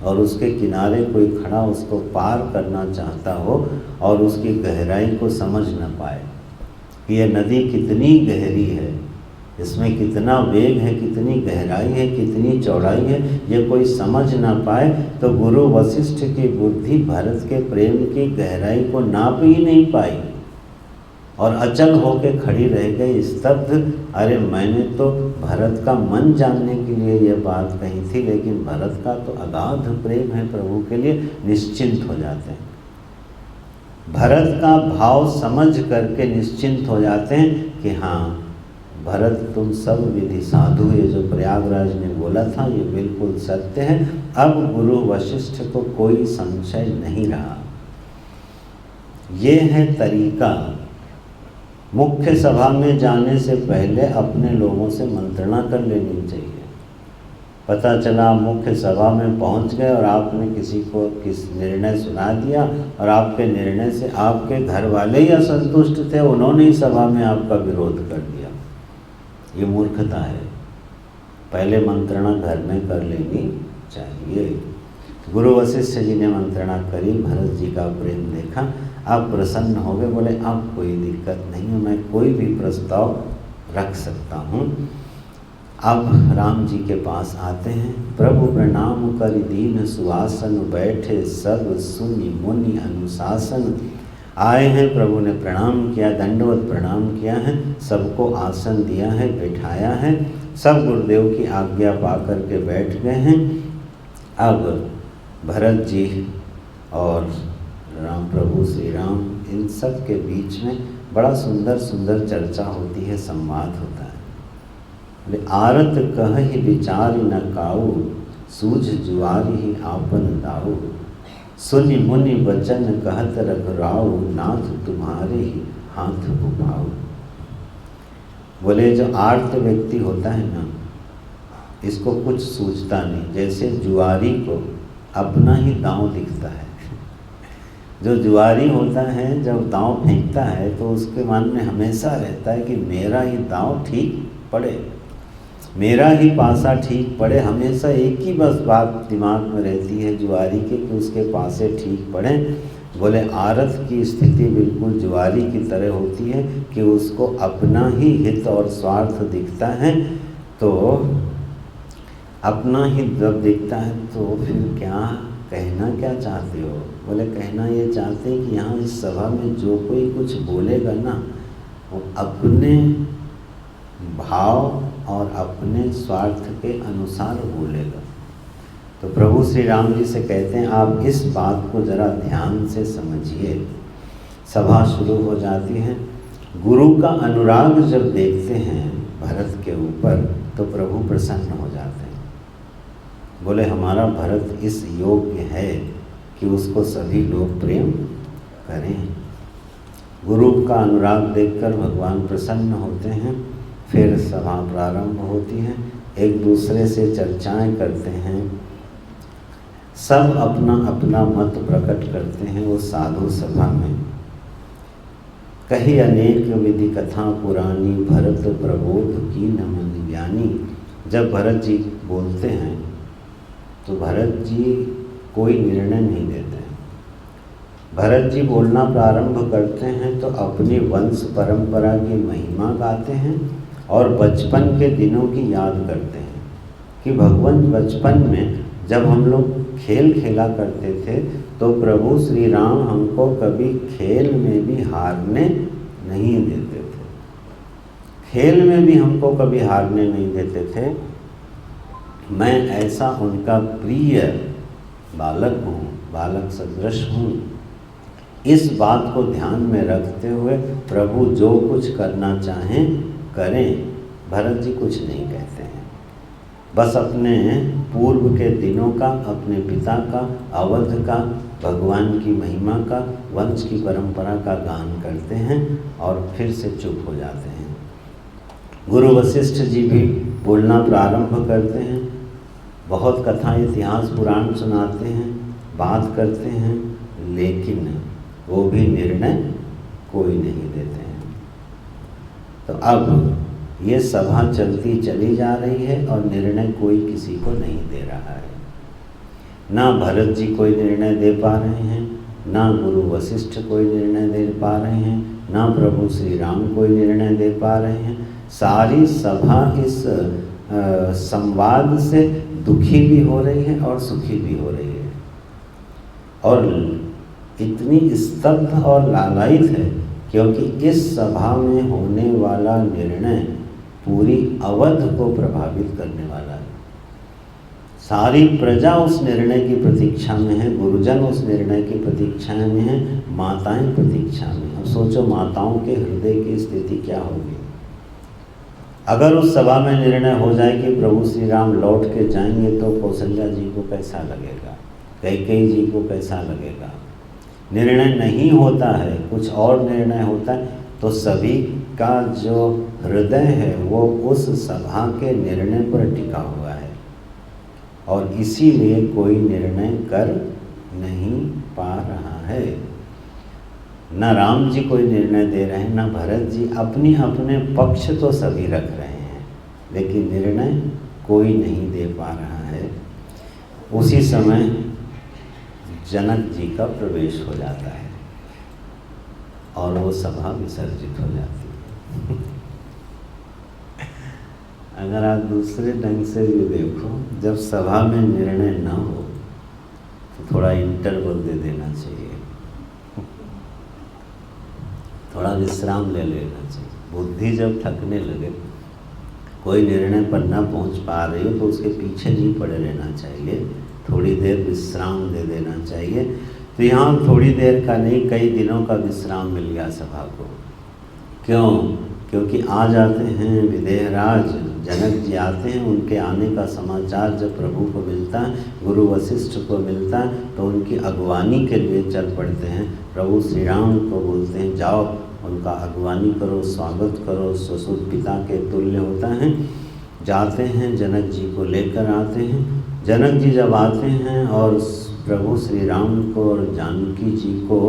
और उसके किनारे कोई खड़ा उसको पार करना चाहता हो और उसकी गहराई को समझ न पाए कि ये नदी कितनी गहरी है, इसमें कितना वेग है, कितनी गहराई है, कितनी चौड़ाई है, ये कोई समझ ना पाए। तो गुरु वशिष्ठ की बुद्धि भरत के प्रेम की गहराई को नाप ही नहीं पाई और अचल होके खड़ी रह गई, स्तब्ध। अरे मैंने तो भरत का मन जानने के लिए ये बात कही थी, लेकिन भरत का तो अगाध प्रेम है प्रभु के लिए, निश्चिंत हो जाते हैं। भरत का भाव समझ करके निश्चिंत हो जाते हैं कि हाँ भरत तुम सब विधि साधु, ये जो प्रयागराज ने बोला था ये बिल्कुल सत्य है। अब गुरु वशिष्ठ को कोई संशय नहीं रहा। ये है तरीका। मुख्य सभा में जाने से पहले अपने लोगों से मंत्रणा कर लेनी चाहिए। पता चला मुख्य सभा में पहुंच गए और आपने किसी को किस निर्णय सुना दिया और आपके निर्णय से आपके घर वाले ही असंतुष्ट थे, उन्होंने ही सभा में आपका विरोध कर दिया। ये मूर्खता है। पहले मंत्रणा घर में कर लेनी चाहिए। गुरु वशिष्ठ जी ने मंत्रणा करी, भरत जी का प्रेम देखा, अब प्रसन्न हो गए। बोले अब कोई दिक्कत नहीं है, मैं कोई भी प्रस्ताव रख सकता हूँ। अब राम जी के पास आते हैं। प्रभु प्रणाम कर दीन सुहासन, बैठे सब सुनि मुनि अनुशासन। आए हैं, प्रभु ने प्रणाम किया, दंडवत प्रणाम किया है, सबको आसन दिया है, बिठाया है। सब गुरुदेव की आज्ञा पा कर के बैठ गए हैं। अब भरत जी और राम, प्रभु श्री राम, इन सब के बीच में बड़ा सुंदर सुंदर चर्चा होती है, संवाद होता है। बोले आरत कहि विचार न काऊ, सूझ जुआरी ही आपन दाऊ। सुनि मुनि वचन कहत रघुराऊ, नाथ तुम्हारे ही हाथ उपाऊ। बोले जो आर्त व्यक्ति होता है ना, इसको कुछ सूझता नहीं। जैसे जुआरी को अपना ही दांव दिखता है। जो जुआरी होता है जब दांव फेंकता है तो उसके मन में हमेशा रहता है कि मेरा ही दांव ठीक पड़े, मेरा ही पासा ठीक पड़े। हमेशा एक ही बस बात दिमाग में रहती है जुआरी के कि उसके पासे ठीक पड़े। बोले आरत की स्थिति बिल्कुल जुआरी की तरह होती है कि उसको अपना ही हित और स्वार्थ दिखता है। तो अपना ही जब दिखता है तो फिर क्या कहना क्या चाहते हो? बोले कहना ये चाहते हैं कि यहाँ इस सभा में जो कोई कुछ बोलेगा ना वो अपने भाव और अपने स्वार्थ के अनुसार बोलेगा। तो प्रभु श्री राम जी से कहते हैं आप इस बात को ज़रा ध्यान से समझिए। सभा शुरू हो जाती है। गुरु का अनुराग जब देखते हैं भरत के ऊपर तो प्रभु प्रसन्न हो जाते हैं। बोले हमारा भरत इस योग्य है कि उसको सभी लोग प्रेम करें। गुरु का अनुराग देखकर भगवान प्रसन्न होते हैं। फिर सभा प्रारंभ होती है, एक दूसरे से चर्चाएं करते हैं, सब अपना अपना मत प्रकट करते हैं उस साधु सभा में। कही अनेक विधि कथा पुरानी भरत प्रबोध की न मन ज्ञानी। जब भरत जी बोलते हैं तो भरत जी कोई निर्णय नहीं देते हैं। भरत जी बोलना प्रारंभ करते हैं तो अपनी वंश परंपरा की महिमा गाते हैं और बचपन के दिनों की याद करते हैं कि भगवान बचपन में जब हम लोग खेल खेला करते थे तो प्रभु श्री राम हमको कभी खेल में भी हारने नहीं देते थे। खेल में भी हमको कभी हारने नहीं देते थे। मैं ऐसा उनका प्रिय बालक हूँ, बालक सदृश हूँ। इस बात को ध्यान में रखते हुए प्रभु जो कुछ करना चाहें करें। भरत जी कुछ नहीं कहते हैं, बस अपने पूर्व के दिनों का, अपने पिता का, अवध का, भगवान की महिमा का, वंश की परंपरा का गान करते हैं और फिर से चुप हो जाते हैं। गुरु वशिष्ठ जी भी बोलना प्रारंभ करते हैं, बहुत कथा इतिहास पुराण सुनाते हैं, बात करते हैं, लेकिन वो भी निर्णय कोई नहीं देते हैं। तो अब ये सभा चलती चली जा रही है और निर्णय कोई किसी को नहीं दे रहा है। ना भरत जी कोई निर्णय दे पा रहे हैं, ना गुरु वशिष्ठ कोई निर्णय दे पा रहे हैं, ना प्रभु श्री राम कोई निर्णय दे पा रहे हैं। सारी सभा इस संवाद से दुखी भी हो रही है और सुखी भी हो रही है और इतनी स्तब्ध और लालायित है क्योंकि इस सभा में होने वाला निर्णय पूरी अवध को प्रभावित करने वाला है। सारी प्रजा उस निर्णय की प्रतीक्षा में है, गुरुजन उस निर्णय की प्रतीक्षा में है, माताएं प्रतीक्षा में। अब सोचो माताओं के हृदय की स्थिति क्या होगी अगर उस सभा में निर्णय हो जाए कि प्रभु श्री राम लौट के जाएंगे तो कौशल्या जी को कैसा लगेगा, कैकेयी जी को कैसा लगेगा। निर्णय नहीं होता है, कुछ और निर्णय होता है तो सभी का जो हृदय है वो उस सभा के निर्णय पर टिका हुआ है और इसीलिए कोई निर्णय कर नहीं पा रहा है। न राम जी कोई निर्णय दे रहे हैं, न भरत जी। अपनी अपने पक्ष तो सभी रख रहे हैं लेकिन निर्णय कोई नहीं दे पा रहा है। उसी समय जनक जी का प्रवेश हो जाता है और वो सभा विसर्जित हो जाती है। अगर आप दूसरे ढंग से भी देखो, जब सभा में निर्णय न हो तो थोड़ा इंटरवल दे देना चाहिए, थोड़ा विश्राम ले लेना चाहिए। बुद्धि जब थकने लगे, कोई निर्णय पर न पहुंच पा रही हो तो उसके पीछे नहीं पड़े रहना चाहिए, थोड़ी देर विश्राम दे देना चाहिए। तो यहाँ थोड़ी देर का नहीं, कई दिनों का विश्राम मिल गया सभा को। क्यों? क्योंकि आ जाते हैं विदेहराज जनक जी आते हैं। उनके आने का समाचार जब प्रभु को मिलता है, गुरु वशिष्ठ को मिलता है तो उनकी अगवानी के लिए चल पड़ते हैं। प्रभु श्री राम को बोलते हैं जाओ उनका अगवानी करो, स्वागत करो, ससुर पिता के तुल्य होता है। जाते हैं, जनक जी को लेकर आते हैं। जनक जी जब आते हैं और प्रभु श्री राम को और जानकी जी को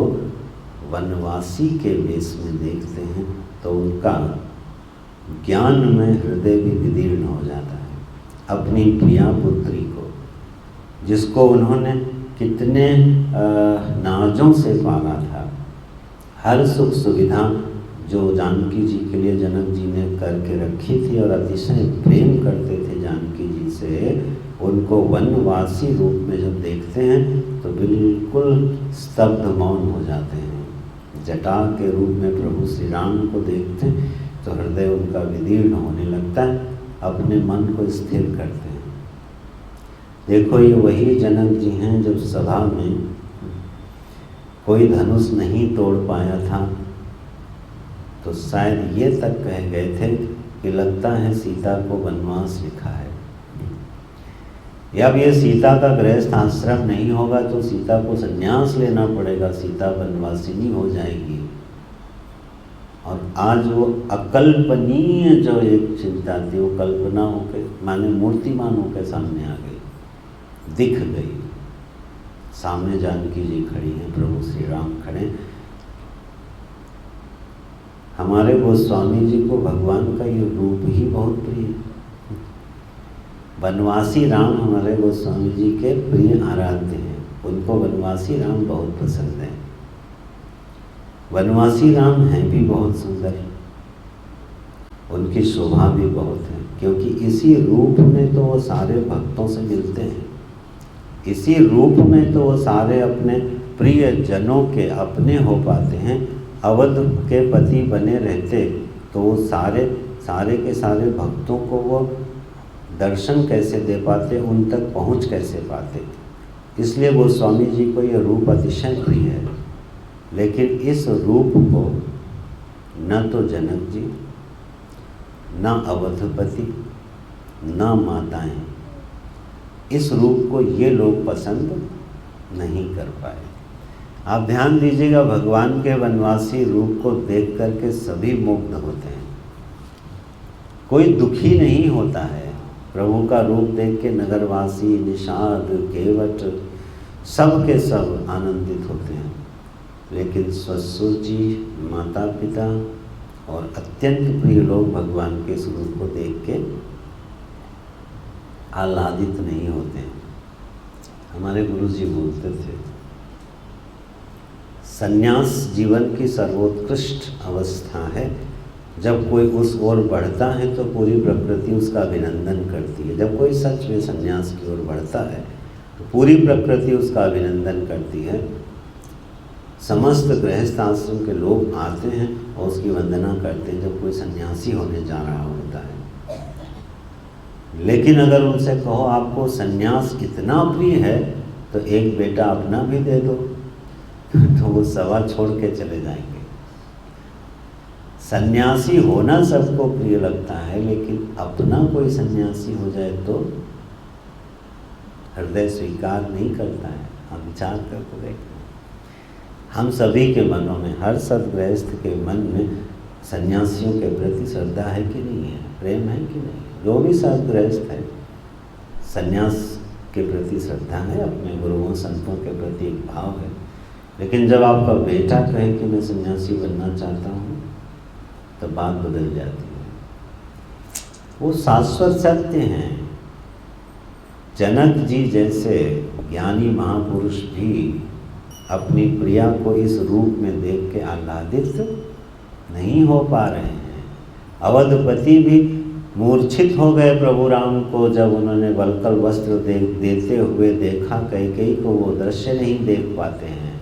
वनवासी के वेश में देखते हैं तो उनका ज्ञान में हृदय भी विदीर्ण हो जाता है। अपनी प्रिया पुत्री को, जिसको उन्होंने कितने नाजों से पाला था, हर सुख सुविधा जो जानकी जी के लिए जनक जी ने करके रखी थी और अतिशय प्रेम करते थे जानकी जी से, उनको वनवासी रूप में जब देखते हैं तो बिल्कुल स्तब्ध मौन हो जाते हैं। जटा के रूप में प्रभु श्री राम को देखते हैं तो हृदय उनका विदीर्ण होने लगता है, अपने मन को स्थिर करते हैं। देखो ये वही जनक जी हैं जब सभा में कोई धनुष नहीं तोड़ पाया था तो शायद ये तक कह गए थे कि लगता है सीता को वनवास लिखा है। या अब ये सीता का गृहस्थ आश्रम नहीं होगा तो सीता को संन्यास लेना पड़ेगा, सीता वनवासिनी हो जाएगी। और आज वो अकल्पनीय जो एक चिंता थी वो कल्पना होकर माने मूर्तिमान होकर सामने आ गई, दिख गई। सामने जानकी जी खड़ी हैं, प्रभु श्री राम खड़े। हमारे गोस्वामी जी को भगवान का ये रूप ही बहुत प्रिय है। वनवासी राम हमारे गोस्वामी जी के प्रिय आराध्य हैं, उनको वनवासी राम बहुत पसंद है। वनवासी राम हैं भी बहुत सुंदर, उनकी शोभा भी बहुत है, क्योंकि इसी रूप में तो वो सारे भक्तों से मिलते हैं, इसी रूप में तो वो सारे अपने प्रिय जनों के अपने हो पाते हैं। अवध के पति बने रहते तो वो सारे के सारे भक्तों को वो दर्शन कैसे दे पाते, उन तक पहुंच कैसे पाते। इसलिए गोस्वामी जी को ये रूप अतिशय प्रिय है। लेकिन इस रूप को न तो जनक जी, न अवधपति, न माताएं, इस रूप को ये लोग पसंद नहीं कर पाए। आप ध्यान दीजिएगा, भगवान के वनवासी रूप को देख करके सभी मुग्ध होते हैं, कोई दुखी नहीं होता है। प्रभु का रूप देख के नगरवासी, निषाद, केवट सब के सब आनंदित होते हैं। लेकिन ससुर जी, माता पिता और अत्यंत प्रिय लोग भगवान के इस रूप को देख के आह्लादित नहीं होते हैं। हमारे गुरु जी बोलते थे, संन्यास जीवन की सर्वोत्कृष्ट अवस्था है। जब कोई उस ओर बढ़ता है तो पूरी प्रकृति उसका अभिनंदन करती है। जब कोई सच में संन्यास की ओर बढ़ता है तो पूरी प्रकृति उसका अभिनंदन करती है। समस्त गृहस्थ आश्रम के लोग आते हैं और उसकी वंदना करते हैं जब कोई सन्यासी होने जा रहा होता है। लेकिन अगर उनसे कहो आपको सन्यास इतना प्रिय है तो एक बेटा अपना भी दे दो तो वो सवा छोड़ के चले जाएंगे। सन्यासी होना सबको प्रिय लगता है, लेकिन अपना कोई सन्यासी हो जाए तो हृदय स्वीकार नहीं करता है। हम विचार करके देखते हैं, हम सभी के मनों में, हर सद्गृहस्थ के मन में सन्यासियों के प्रति श्रद्धा है कि नहीं है, प्रेम है कि नहीं। जो भी सद्गृहस्थ है सन्यास के प्रति श्रद्धा है, अपने गुरुओं संतों के प्रति एक भाव है। लेकिन जब आपका बेटा कहे कि मैं सन्यासी बनना चाहता हूँ तो बात बदल जाती है। वो शाश्वत सत्य हैं। जनक जी जैसे ज्ञानी महापुरुष भी अपनी प्रिया को इस रूप में देख के आह्लादित नहीं हो पा रहे हैं। अवधपति भी मूर्छित हो गए प्रभु राम को जब उन्होंने वल्कल वस्त्र देते हुए देखा। कैकेयी को वो दृश्य नहीं देख पाते हैं।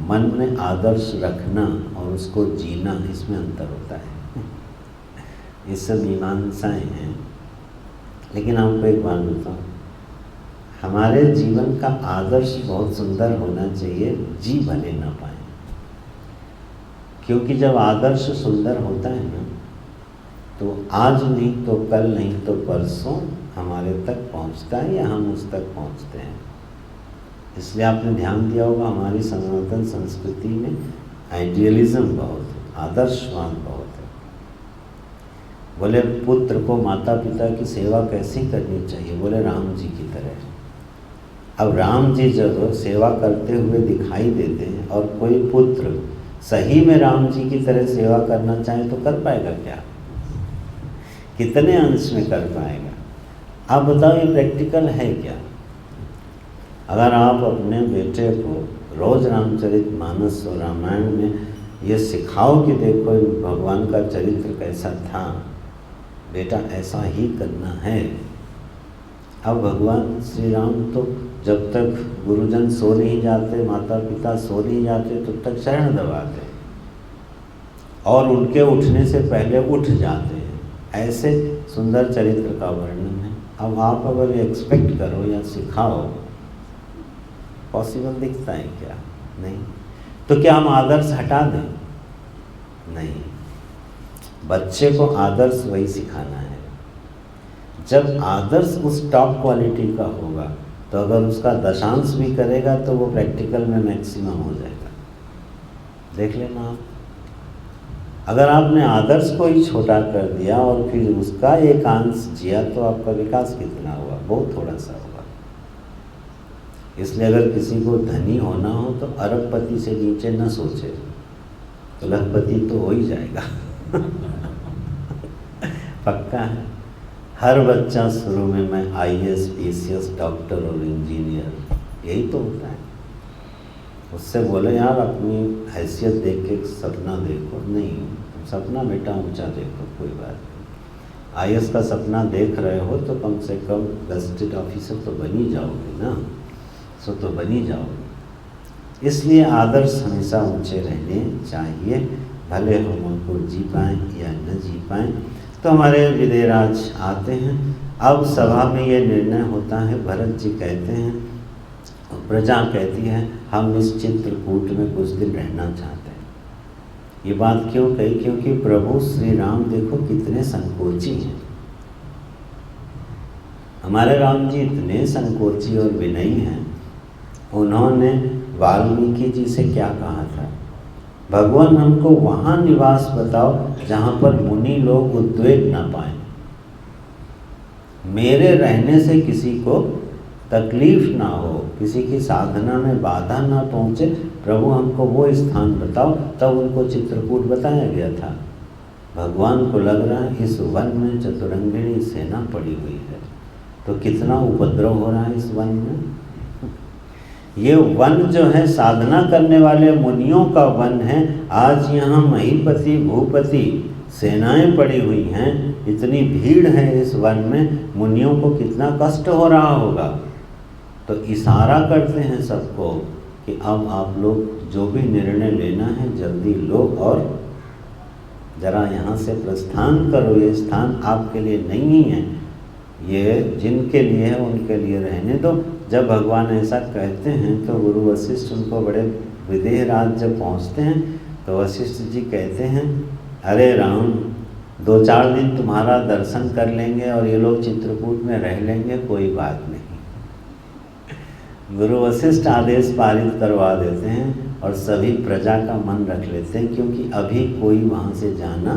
मन में आदर्श रखना और उसको जीना, इसमें अंतर होता है। ये सब मीमांसाएं हैं। लेकिन आपको एक बात बताऊं, हमारे जीवन का आदर्श बहुत सुंदर होना चाहिए, जी भले ना पाए। क्योंकि जब आदर्श सुंदर होता है ना तो आज नहीं तो कल नहीं तो परसों हमारे तक पहुंचता है या हम उस तक पहुंचते हैं। इसलिए आपने ध्यान दिया होगा हमारी सनातन संस्कृति में आइडियलिज्म बहुत है, आदर्शवाद बहुत है। बोले पुत्र को माता पिता की सेवा कैसी करनी चाहिए? बोले राम जी की तरह। अब राम जी जब सेवा करते हुए दिखाई देते हैं और कोई पुत्र सही में राम जी की तरह सेवा करना चाहे तो कर पाएगा क्या? कितने अंश में कर पाएगा? आप बताओ, ये प्रैक्टिकल है क्या? अगर आप अपने बेटे को रोज़ रामचरितमानस और रामायण में ये सिखाओ कि देखो भगवान का चरित्र कैसा था, बेटा ऐसा ही करना है। अब भगवान श्री राम तो जब तक गुरुजन सो नहीं जाते, माता पिता सो नहीं जाते, तब तक शरण दबाते और उनके उठने से पहले उठ जाते हैं। ऐसे सुंदर चरित्र का वर्णन है। अब आप अगर एक्सपेक्ट करो या सिखाओ, पॉसिबल दिखता है क्या? नहीं। तो क्या हम आदर्श हटा दें? नहीं, बच्चे को आदर्श वही सिखाना है। जब आदर्श उस टॉप क्वालिटी का होगा तो अगर उसका दशांश भी करेगा तो वो प्रैक्टिकल में मैक्सिमम हो जाएगा। देख लेना आप, अगर आपने आदर्श को ही छोटा कर दिया और फिर उसका एक अंश जिया तो आपका विकास कितना हुआ? बहुत थोड़ा सा होगा। इसलिए अगर किसी को धनी होना हो तो अरबपति से नीचे न सोचे, तो लखपति तो हो ही जाएगा। पक्का है। हर बच्चा शुरू में मैं IAS, PCS, डॉक्टर और इंजीनियर, यही तो होता है। उससे बोले यार अपनी हैसियत देख के सपना देखो। नहीं, सपना बेटा ऊंचा देखो, कोई बात नहीं। IAS का सपना देख रहे हो तो कम से कम गजटेड ऑफिसर तो बन ही जाओगे ना, सो तो बन ही जाओगे। इसलिए आदर्श हमेशा ऊंचे रहने चाहिए, भले हम उनको जी पाएँ या न जी पाएँ। तो हमारे विदेराज आते हैं। अब सभा में ये निर्णय होता है, भरत जी कहते हैं, प्रजा कहती है हम इस चित्रकूट में कुछ दिन रहना चाहते हैं। ये बात क्यों कही? क्योंकि प्रभु श्री राम देखो कितने संकोची हैं। हमारे राम जी इतने संकोची और विनयी हैं। उन्होंने वाल्मीकि जी से क्या कहा था? भगवान हमको वहाँ निवास बताओ जहाँ पर मुनि लोग उद्वेग ना पाएं, मेरे रहने से किसी को तकलीफ ना हो, किसी की साधना में बाधा ना पहुँचे। प्रभु हमको वो स्थान बताओ। तब उनको चित्रकूट बताया गया था। भगवान को लग रहा है इस वन में चतुरंगिणी सेना पड़ी हुई है, तो कितना उपद्रव हो रहा है इस वन में। ये वन जो है साधना करने वाले मुनियों का वन है। आज यहाँ महीपति भूपति सेनाएं पड़ी हुई हैं, इतनी भीड़ है इस वन में, मुनियों को कितना कष्ट हो रहा होगा। तो इशारा करते हैं सबको कि अब आप लोग जो भी निर्णय लेना है जल्दी लो और ज़रा यहाँ से प्रस्थान करो। ये स्थान आपके लिए नहीं है, ये जिनके लिए है उनके लिए रहने दो। जब भगवान ऐसा कहते हैं तो गुरु वशिष्ठ उनको बड़े विदेहराज जब पहुँचते हैं तो वशिष्ठ जी कहते हैं, अरे राम 2-4 दिन तुम्हारा दर्शन कर लेंगे और ये लोग चित्रकूट में रह लेंगे, कोई बात नहीं। गुरु वशिष्ठ आदेश पारित करवा देते हैं और सभी प्रजा का मन रख लेते हैं, क्योंकि अभी कोई वहाँ से जाना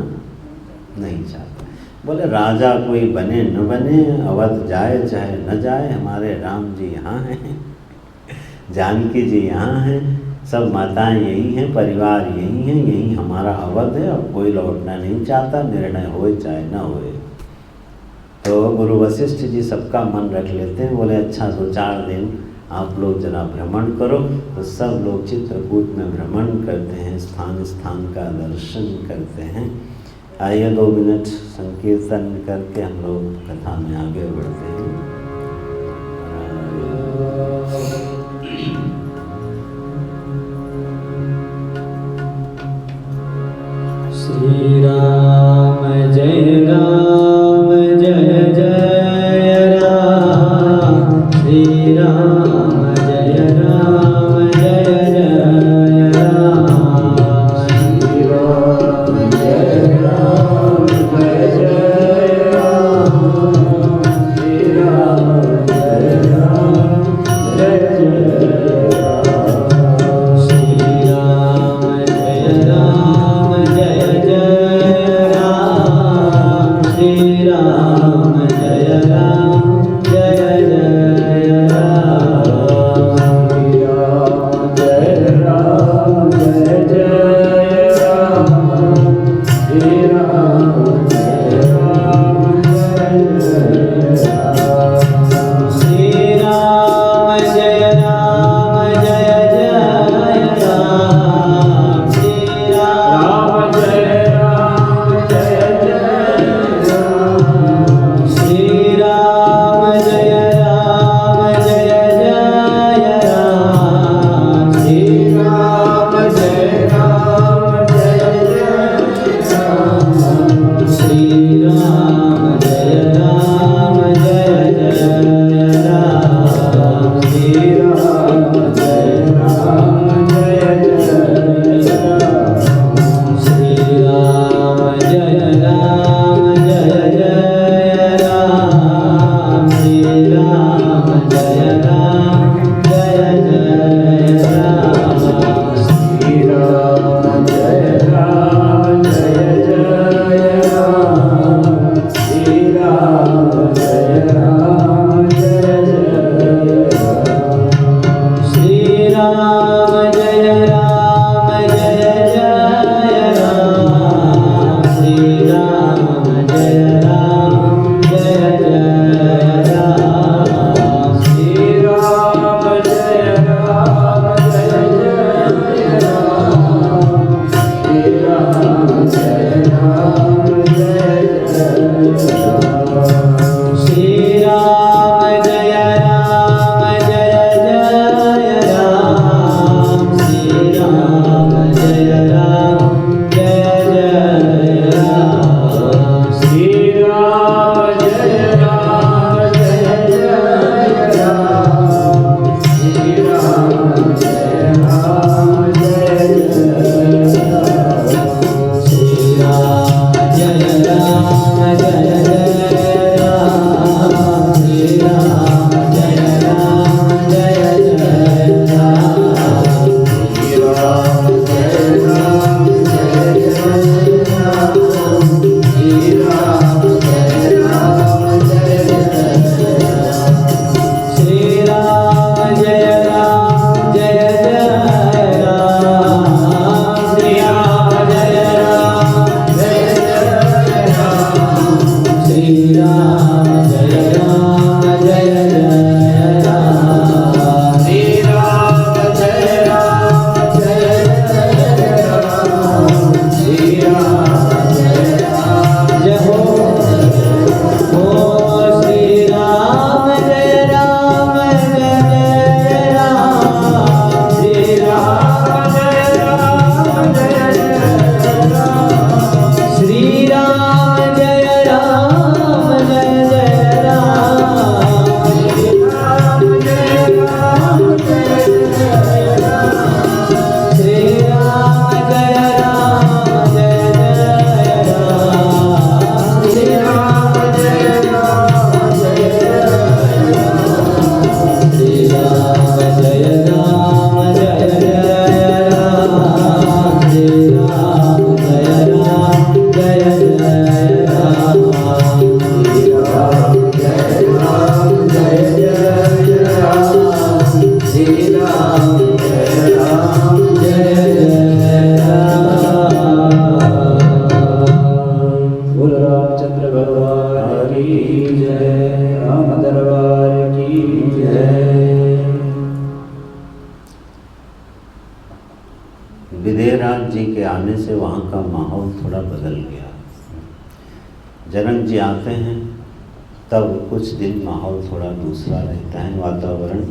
नहीं चाहता। बोले राजा कोई बने न बने, अवध जाए चाहे न जाए, हमारे राम जी यहाँ हैं, जानकी जी यहाँ हैं, सब माताएं यही हैं, परिवार यही हैं, यही हमारा अवध है, अब कोई लौटना नहीं चाहता, निर्णय होए चाहे न होए। तो गुरु वशिष्ठ जी सबका मन रख लेते हैं। बोले अच्छा 2-4 दिन आप लोग जरा भ्रमण करो। तो सब लोग चित्रकूट में भ्रमण करते हैं, स्थान स्थान का दर्शन करते हैं। आइए 2 मिनट संकीर्तन करके हम लोग कथा में आगे बढ़ते हैं।
श्री राम जय राम जय जय राम, श्री राम जय राम जय जय राम, श्री राम जय राम जय जय राम, श्री राम जय राम जय जय राम, श्री राम जय राम जय जय राम, जय राम जय जय राम श्री राम जय राम जय जय राम श्री राम जय राम जय जय राम श्री राम जय राम जय जय राम श्री राम जय राम जय जय राम श्री राम जय राम जय जय राम श्री राम जय राम जय जय राम श्री राम जय राम जय जय राम श्री राम जय राम जय जय राम श्री राम जय राम जय जय राम श्री राम जय राम जय जय राम श्री राम जय राम जय जय राम श्री राम जय राम जय जय राम श्री राम जय राम जय जय राम श्री राम जय राम जय जय राम श्री राम जय राम जय जय राम श्री राम जय राम जय जय राम श्री राम जय राम जय जय राम श्री राम जय राम जय जय राम श्री राम जय राम जय हो श्री राम जय राम जय जय राम श्री राम जय राम जय जय राम श्री राम जय राम जय जय राम श्री राम जय राम जय जय राम श्री राम जय राम जय जय राम श्री राम जय राम जय जय राम श्री राम जय राम जय जय राम श्री राम जय राम जय जय राम श्री राम जय राम जय जय राम श्री राम जय राम जय जय राम बोल रामचंद्र भगवान की जय राम दरबार की जय।
विदेहराज जी के आने से वहाँ का माहौल थोड़ा बदल गया। जनक जी आते हैं तब कुछ दिन माहौल थोड़ा दूसरा रहता है, वातावरण।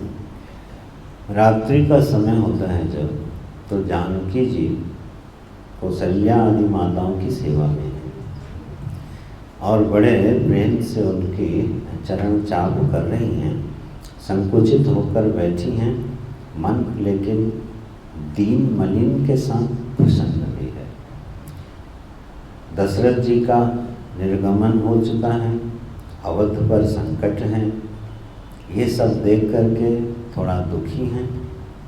रात्रि का समय होता है जब, तो जानकी जी कौशल्या आदि माताओं की सेवा में हैं और बड़े प्रेम से उनकी चरण चाप कर रही हैं। संकुचित होकर बैठी हैं, मन लेकिन दीन मलिन के साथ प्रसन्न भी है। दशरथ जी का निर्गमन हो चुका है, अवध पर संकट है, ये सब देख करके थोड़ा दुखी हैं,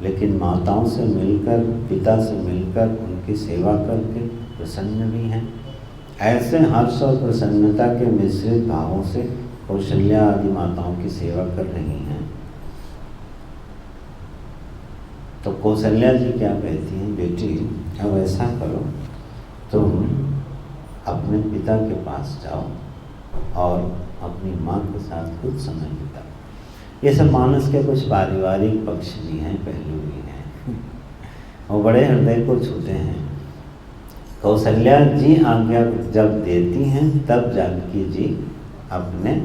लेकिन माताओं से मिलकर, पिता से मिलकर उनकी सेवा करके प्रसन्न भी हैं। ऐसे हर्ष और प्रसन्नता के मिश्रित भावों से कौशल्या आदि माताओं की सेवा कर रही हैं। तो कौशल्या जी क्या कहती हैं, बेटी अब ऐसा करो, तुम अपने पिता के पास जाओ और अपनी माँ के साथ कुछ समय बिताओ। ये सब मानस के कुछ पारिवारिक पक्ष भी हैं, पहलू भी हैं, वो बड़े हृदय को छूते हैं। कौशल्या जी आज्ञा जब देती हैं तब जानकी जी अपने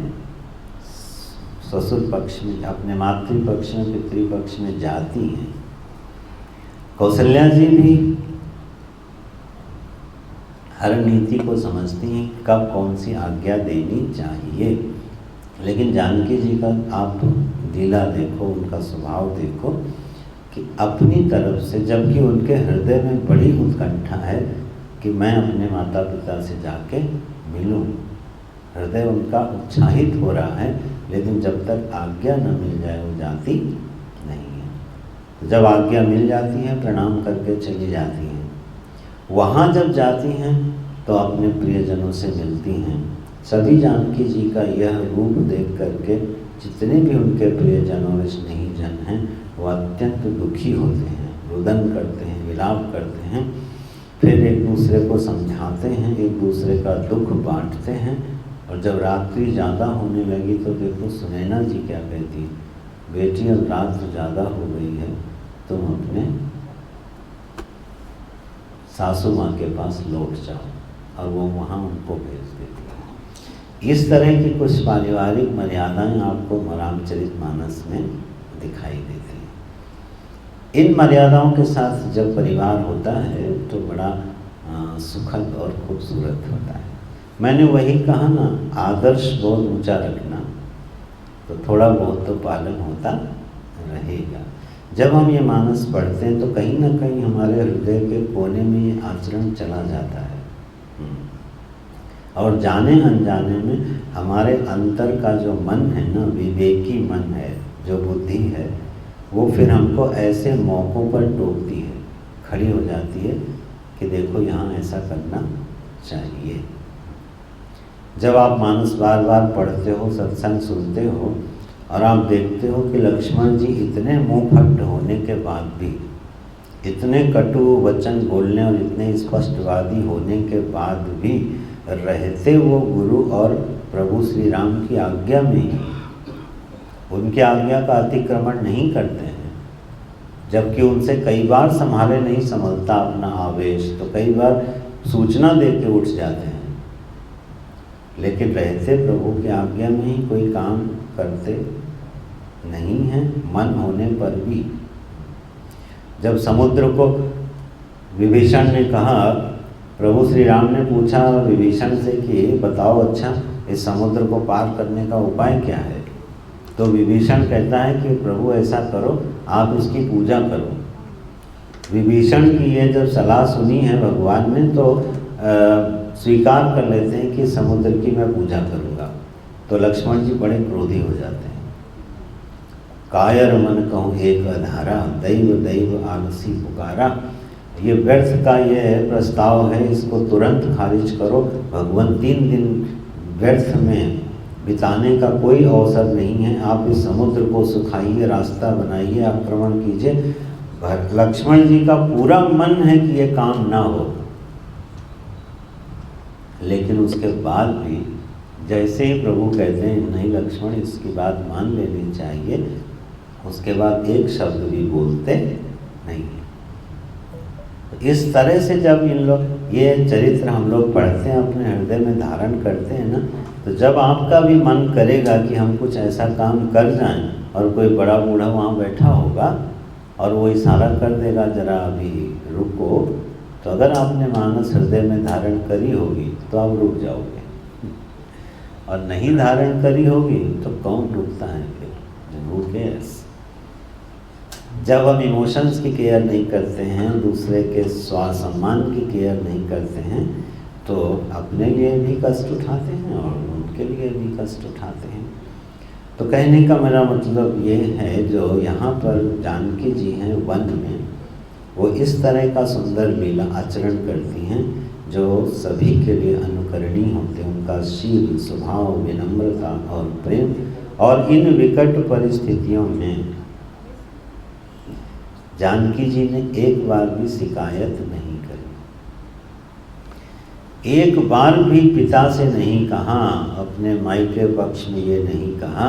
ससुर पक्ष में, अपने मातृपक्ष में, पितृपक्ष में जाती हैं। कौशल्या जी भी हर नीति को समझती हैं, कब कौन सी आज्ञा देनी चाहिए। लेकिन जानकी जी का आप लीला देखो, उनका स्वभाव देखो कि अपनी तरफ से, जबकि उनके हृदय में बड़ी उत्कंठा है कि मैं अपने माता पिता से जाके मिलूं, हृदय उनका उत्साहित हो रहा है, लेकिन जब तक आज्ञा न मिल जाए वो जाती नहीं है। तो जब आज्ञा मिल जाती है प्रणाम करके चली जाती हैं। वहाँ जब जाती हैं तो अपने प्रियजनों से मिलती हैं। सभी जानकी जी का यह रूप देख करके जितने भी उनके प्रियजन और स्नेही जन हैं वो अत्यंत दुखी होते हैं, रुदन करते हैं, विलाप करते हैं। फिर एक दूसरे को समझाते हैं, एक दूसरे का दुख बांटते हैं। और जब रात्रि ज़्यादा होने लगी तो देखो सुनैना जी क्या कहती, बेटी अब रात ज़्यादा हो गई है, तुम अपने सासू माँ के पास लौट जाओ, और वो वहाँ उनको भेज देती है। इस तरह की कुछ पारिवारिक मर्यादाएं आपको रामचरितमानस में दिखाई देती हैं। इन मर्यादाओं के साथ जब परिवार होता है तो बड़ा सुखद और खूबसूरत होता है। मैंने वही कहा ना, आदर्श बहुत ऊंचा रखना, तो थोड़ा बहुत तो पालन होता रहेगा। जब हम ये मानस पढ़ते हैं तो कहीं ना कहीं हमारे हृदय के कोने में ये आचरण चला जाता है, और जाने अनजाने में हमारे अंतर का जो मन है ना, विवेकी मन है, जो बुद्धि है, वो फिर हमको ऐसे मौक़ों पर टोकती है, खड़ी हो जाती है कि देखो यहाँ ऐसा करना चाहिए। जब आप मानस बार बार पढ़ते हो, सत्संग सुनते हो, और आप देखते हो कि लक्ष्मण जी इतने मुँह फट होने के बाद भी, इतने कटु वचन बोलने और इतने स्पष्टवादी होने के बाद भी रहते वो गुरु और प्रभु श्री राम की आज्ञा में ही, उनकी आज्ञा का अतिक्रमण नहीं करते हैं। जबकि उनसे कई बार संभाले नहीं संभलता अपना आवेश, तो कई बार सूचना दे के उठ जाते हैं, लेकिन रहते प्रभु की आज्ञा में ही कोई काम करते नहीं हैं, मन होने पर भी। जब समुद्र को विभीषण ने कहा, प्रभु श्री राम ने पूछा विभीषण से कि बताओ अच्छा इस समुद्र को पार करने का उपाय क्या है, तो विभीषण कहता है कि प्रभु ऐसा करो, आप इसकी पूजा करो। विभीषण की ये जब सलाह सुनी है भगवान ने तो स्वीकार कर लेते हैं कि समुद्र की मैं पूजा करूँगा। तो लक्ष्मण जी बड़े क्रोधी हो जाते हैं। कायर मन कहूँ एक अधारा, दैव दैव आलसी पुकारा। ये व्यर्थ का ये प्रस्ताव है, इसको तुरंत खारिज करो। भगवान 3 दिन व्यर्थ में बिताने का कोई अवसर नहीं है। आप इस समुद्र को सुखाइए, रास्ता बनाइए, आक्रमण कीजिए। लक्ष्मण जी का पूरा मन है कि ये काम ना हो, लेकिन उसके बाद भी जैसे ही प्रभु कहते हैं नहीं लक्ष्मण इसकी बात मान लेनी चाहिए, उसके बाद एक शब्द भी बोलते नहीं। इस तरह से जब इन लोग ये चरित्र हम लोग पढ़ते हैं, अपने हृदय में धारण करते हैं ना, तो जब आपका भी मन करेगा कि हम कुछ ऐसा काम कर जाएं और कोई बड़ा बूढ़ा वहाँ बैठा होगा और वो इशारा कर देगा जरा अभी रुको, तो अगर आपने मानस हृदय में धारण करी होगी तो आप रुक जाओगे, और नहीं धारण करी होगी तो कौन रुकता है फिर? Who cares? जब हम इमोशंस की केयर नहीं करते हैं, दूसरे के सम्मान की केयर नहीं करते हैं, तो अपने लिए भी कष्ट उठाते हैं और उनके लिए भी कष्ट उठाते हैं। तो कहने का मेरा मतलब ये है, जो यहाँ पर जानकी जी हैं वन में, वो इस तरह का सुंदर लीला आचरण करती हैं जो सभी के लिए अनुकरणीय होते हैं। उनका शील, स्वभाव, विनम्रता और प्रेम, और इन विकट परिस्थितियों में जानकी जी ने एक बार भी शिकायत नहीं करी, एक बार भी पिता से नहीं कहा, अपने मायके पक्ष में ये नहीं कहा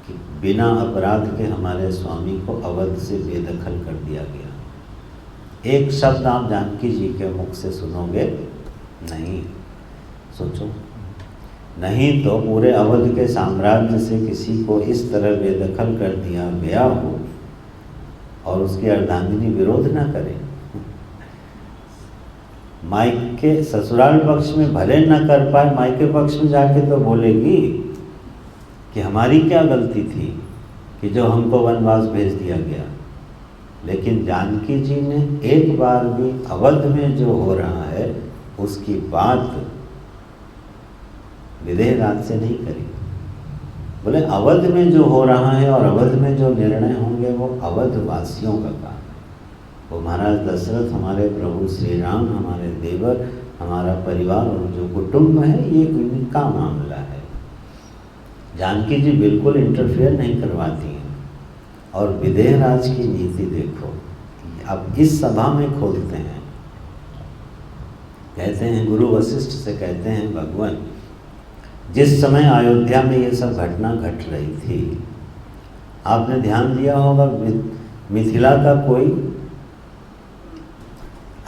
कि बिना अपराध के हमारे स्वामी को अवध से बेदखल कर दिया गया। एक शब्द आप जानकी जी के मुख से सुनोगे नहीं। सोचो, नहीं तो पूरे अवध के साम्राज्य से किसी को इस तरह बेदखल कर दिया गया हो और उसकी अर्धांगिनी विरोध ना करे। मायके ससुराल पक्ष में भले न कर पाए, मायके पक्ष में जाके तो बोलेगी कि हमारी क्या गलती थी कि जो हमको वनवास भेज दिया गया। लेकिन जानकी जी ने एक बार भी अवध में जो हो रहा है उसकी बात विदेह रात से नहीं करी। बोले अवध में जो हो रहा है और अवध में जो निर्णय होंगे वो अवध वासियों का काम, वो महाराज दशरथ, हमारे प्रभु श्री राम, हमारे देवर, हमारा परिवार और जो कुटुंब है, ये इनका मामला है। जानकी जी बिल्कुल इंटरफेयर नहीं करवाती हैं। और विदेह राज की नीति देखो, अब इस सभा में खोलते हैं, कहते हैं गुरु वशिष्ठ से कहते हैं भगवान, जिस समय अयोध्या में ये सब घटना घट रही थी, आपने ध्यान दिया होगा मिथिला का कोई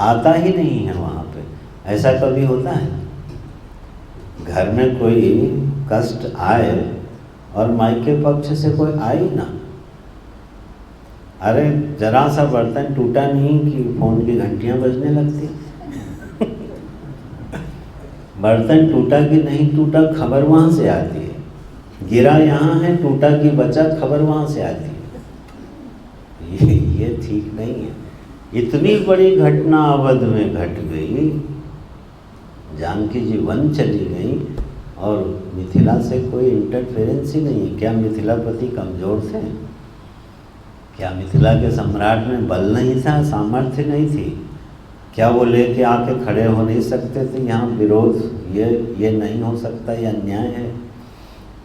आता ही नहीं है वहाँ पे। ऐसा कभी होता है घर में कोई कष्ट आए और मायके पक्ष से कोई आए ना? अरे जरा सा बर्तन टूटा नहीं कि फोन की घंटियां बजने लगती। बर्तन टूटा कि नहीं टूटा खबर वहाँ से आती है, गिरा यहाँ है, टूटा कि बचा, खबर वहाँ से आती है। ये ठीक नहीं है। इतनी बड़ी घटना अवध में घट गई, जानकी जी वन चली गई और मिथिला से कोई इंटरफेरेंस ही नहीं है। क्या मिथिलापति कमज़ोर थे? क्या मिथिला के सम्राट में बल नहीं था, सामर्थ्य नहीं थी? क्या वो लेके आके खड़े हो नहीं सकते थे? यहाँ विरोध, ये नहीं हो सकता, ये अन्याय है,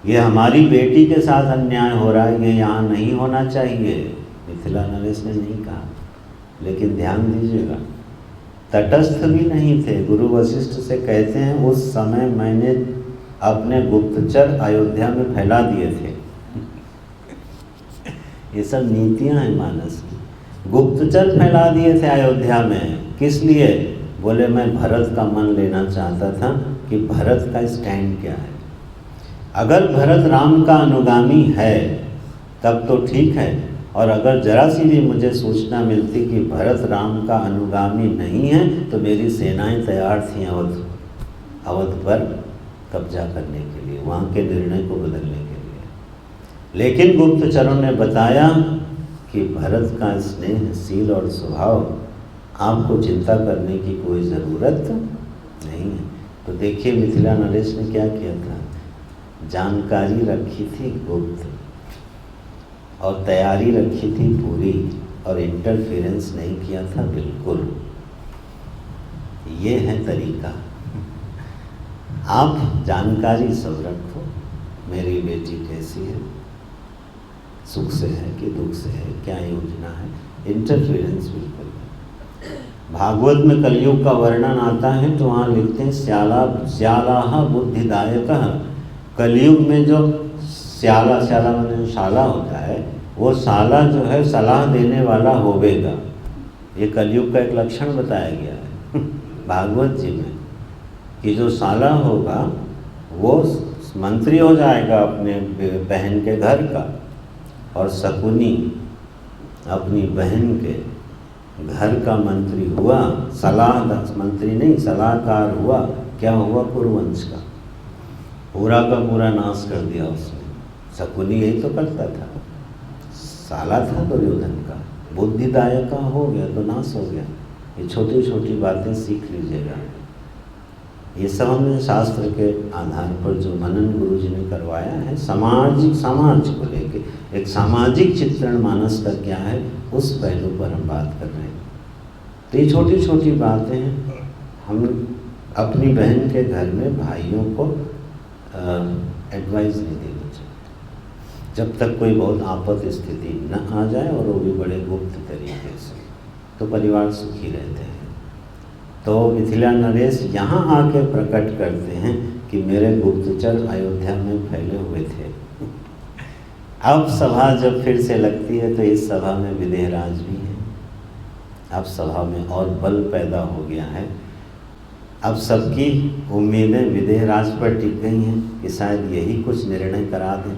ये हमारी बेटी के साथ अन्याय हो रहा है, ये यहाँ नहीं होना चाहिए। मिथिला नरेश ने नहीं कहा। लेकिन ध्यान दीजिएगा, तटस्थ भी नहीं थे। गुरु वशिष्ठ से कहते हैं उस समय मैंने अपने गुप्तचर अयोध्या में फैला दिए थे। ये सब नीतियां हैं मानस की। गुप्तचर फैला दिए थे अयोध्या में, किस लिए? बोले मैं भरत का मन लेना चाहता था कि भरत का स्टैंड क्या है। अगर भरत राम का अनुगामी है तब तो ठीक है, और अगर जरा सी भी मुझे सूचना मिलती कि भरत राम का अनुगामी नहीं है तो मेरी सेनाएं तैयार थीं अवध पर कब्जा करने के लिए, वहाँ के निर्णय को बदलने के लिए। लेकिन गुप्तचरों ने बताया कि भरत का स्नेहशील और स्वभाव, आपको चिंता करने की कोई ज़रूरत नहीं है। तो देखिए मिथिला नरेश ने क्या किया था, जानकारी रखी थी गुप्त और तैयारी रखी थी पूरी, और इंटरफेरेंस नहीं किया था बिल्कुल। ये है तरीका। आप जानकारी सब रखो, मेरी बेटी कैसी है, सुख से है कि दुख से है, क्या योजना है, इंटरफेरेंस बिल्कुल। भागवत में कलयुग का वर्णन आता है तो वहाँ लिखते हैं श्याला बुद्धिदायक। कलयुग में जो श्याला माने शाला होता है, वो शाला जो है सलाह देने वाला होवेगा। ये कलयुग का एक लक्षण बताया गया है भागवत जी में, कि जो शाला होगा वो मंत्री हो जाएगा अपने बहन के घर का, और शकुनी अपनी बहन के घर का मंत्री हुआ, मंत्री नहीं सलाहकार हुआ। क्या हुआ? कुरुवंश का पूरा का पूरा नाश कर दिया उसने। शकुनी यही तो करता था, साला था दुर्योधन का, बुद्धिदायक का हो गया तो नाश हो गया। ये छोटी छोटी बातें सीख लीजिएगा। ये सब हमने शास्त्र के आधार पर जो मनन गुरु जी ने करवाया है, समाज को लेके एक सामाजिक चित्रण मानस का क्या है, उस पहलू पर हम बात कर रहे हैं। तो ये छोटी छोटी बातें हैं। हम अपनी बहन के घर में भाइयों को एडवाइस नहीं देनी चाहिए जब तक कोई बहुत आपात स्थिति न आ जाए, और वो भी बड़े गुप्त तरीके से, तो परिवार सुखी रहते हैं। तो मिथिला नरेश यहाँ आके प्रकट करते हैं कि मेरे गुप्तचर अयोध्या में फैले हुए थे। अब सभा जब फिर से लगती है तो इस सभा में विदेह राज भी है। अब सभा में और बल पैदा हो गया है। अब सबकी उम्मीदें विदेह राज पर टिक गई हैं कि शायद यही कुछ निर्णय करा दें।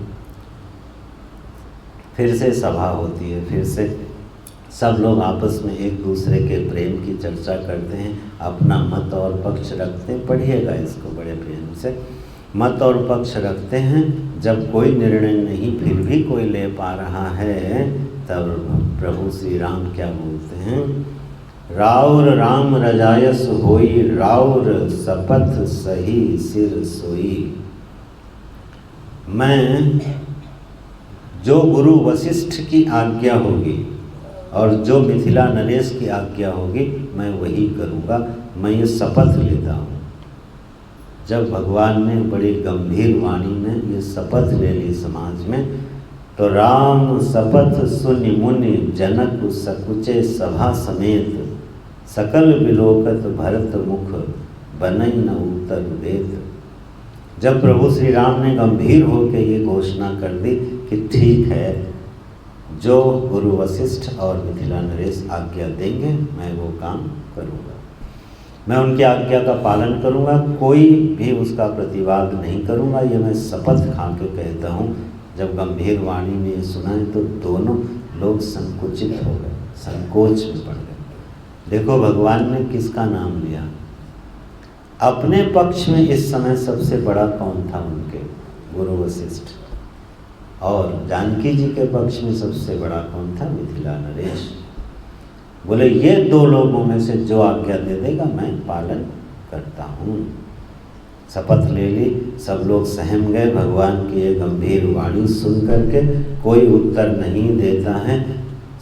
फिर से सभा होती है, फिर से सब लोग आपस में एक दूसरे के प्रेम की चर्चा करते हैं, अपना मत और पक्ष रखते हैं। पढ़िएगा इसको बड़े प्रेम से। मत और पक्ष रखते हैं। जब कोई निर्णय नहीं फिर भी कोई ले पा रहा है, तब प्रभु श्री राम क्या बोलते हैं, राउर राम रजायस होई, राउर सपथ सही सिर सोई। मैं जो गुरु वशिष्ठ की आज्ञा होगी और जो मिथिला नरेश की आज्ञा होगी मैं वही करूँगा, मैं ये शपथ लेता हूँ। जब भगवान ने बड़ी गंभीर वाणी में ये शपथ ले ली समाज में, तो राम शपथ सुनि मुनि जनक सकुचे सभा समेत, सकल विलोकत भरत मुख बनई न उत्तर देत। जब प्रभु श्री राम ने गंभीर होकर ये घोषणा कर दी कि ठीक है, जो गुरु वशिष्ठ और मिथिला नरेश आज्ञा देंगे मैं वो काम करूँगा, मैं उनकी आज्ञा का पालन करूँगा, कोई भी उसका प्रतिवाद नहीं करूँगा, ये मैं शपथ खा के कहता हूँ। जब गंभीर वाणी में ये सुनाए तो दोनों लोग संकुचित हो गए, संकोच में पड़ गए। देखो भगवान ने किसका नाम लिया? अपने पक्ष में इस समय सबसे बड़ा कौन था? उनके गुरु वशिष्ठ। और जानकी जी के पक्ष में सबसे बड़ा कौन था? मिथिला नरेश। बोले ये दो लोगों में से जो आज्ञा दे देगा मैं पालन करता हूँ। शपथ ले ली, सब लोग सहम गए भगवान की ये गंभीर वाणी सुन करके। कोई उत्तर नहीं देता है,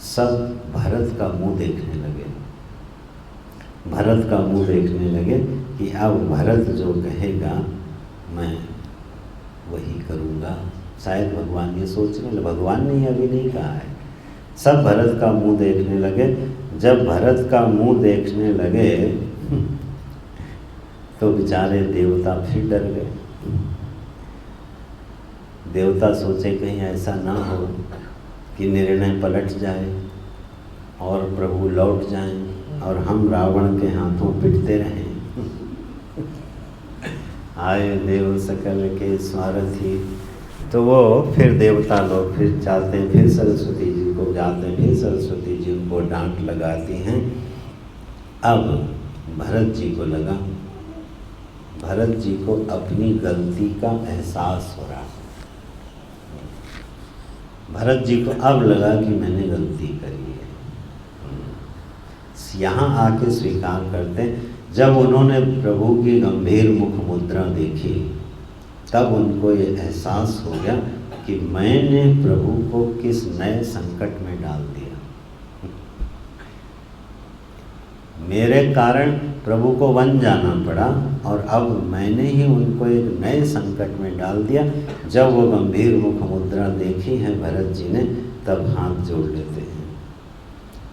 सब भरत का मुंह देखने लगे, भरत का मुंह देखने लगे कि अब भरत जो कहेगा मैं वही करूँगा। शायद भगवान ये सोचने लगे, भगवान ने अभी नहीं कहा है। सब भरत का मुंह देखने लगे। जब भरत का मुंह देखने लगे तो बेचारे देवता फिर डर गए। देवता सोचे कहीं ऐसा ना हो कि निर्णय पलट जाए और प्रभु लौट जाएं और हम रावण के हाथों पिटते रहें। आए देव सकल के स्वार्थी। तो वो फिर देवता लोग फिर जाते हैं, फिर सरस्वती जी को जाते हैं, फिर सरस्वती जी उनको डांट लगाती हैं। अब भरत जी को लगा, भरत जी को अपनी गलती का एहसास हो रहा। भरत जी को अब लगा कि मैंने गलती करी है। यहाँ आके स्वीकार करते। जब उन्होंने प्रभु की गंभीर मुख मुद्रा देखी तब उनको ये एहसास हो गया कि मैंने प्रभु को किस नए संकट में डाल दिया। मेरे कारण प्रभु को वन जाना पड़ा और अब मैंने ही उनको एक नए संकट में डाल दिया। जब वो गंभीर मुख मुद्रा देखी है भरत जी ने, तब हाथ जोड़ लेते हैं।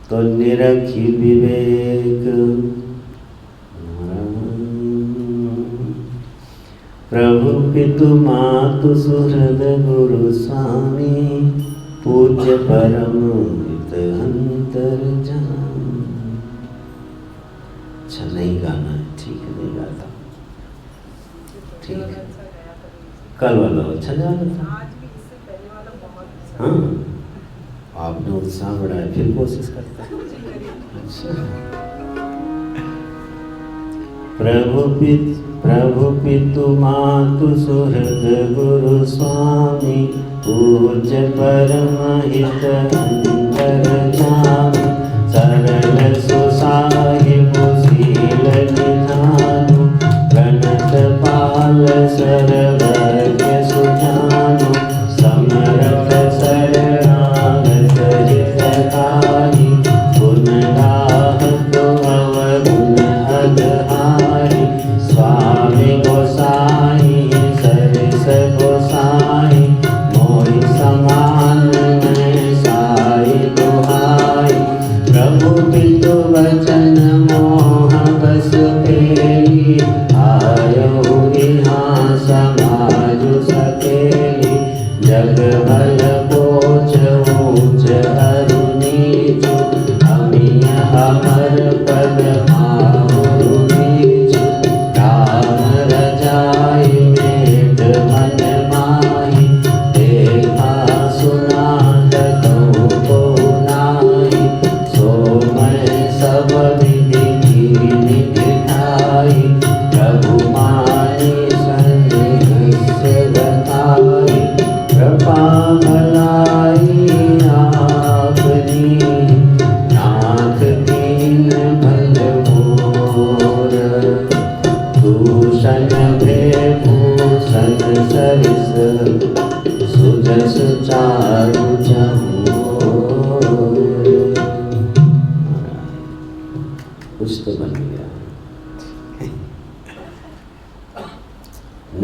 तो निरखी विवेक प्रभु पितु मातु सुहृद गुरु स्वामी, पूज्य परम हित अंतर जान। अच्छा नहीं गाना है, ठीक है, नहीं गाता, ठीक है। कल वाला अच्छा जा रहा था। हाँ, आपने उत्साह बढ़ाया, फिर कोशिश करते हैं। प्रभु पितु मातु सुहृद गुरु स्वामी, पूज्य परम हित अंतर जान। सरल सुसाहिबु शील निधानु, प्रणत पाल सर्वज्ञ सुजानु। समरथ शरणागत हितकारी, गुण गाहक अवगुण अदहारी। स्वामी गोसाई सरिस गोसाई, मोहि समान मैं साई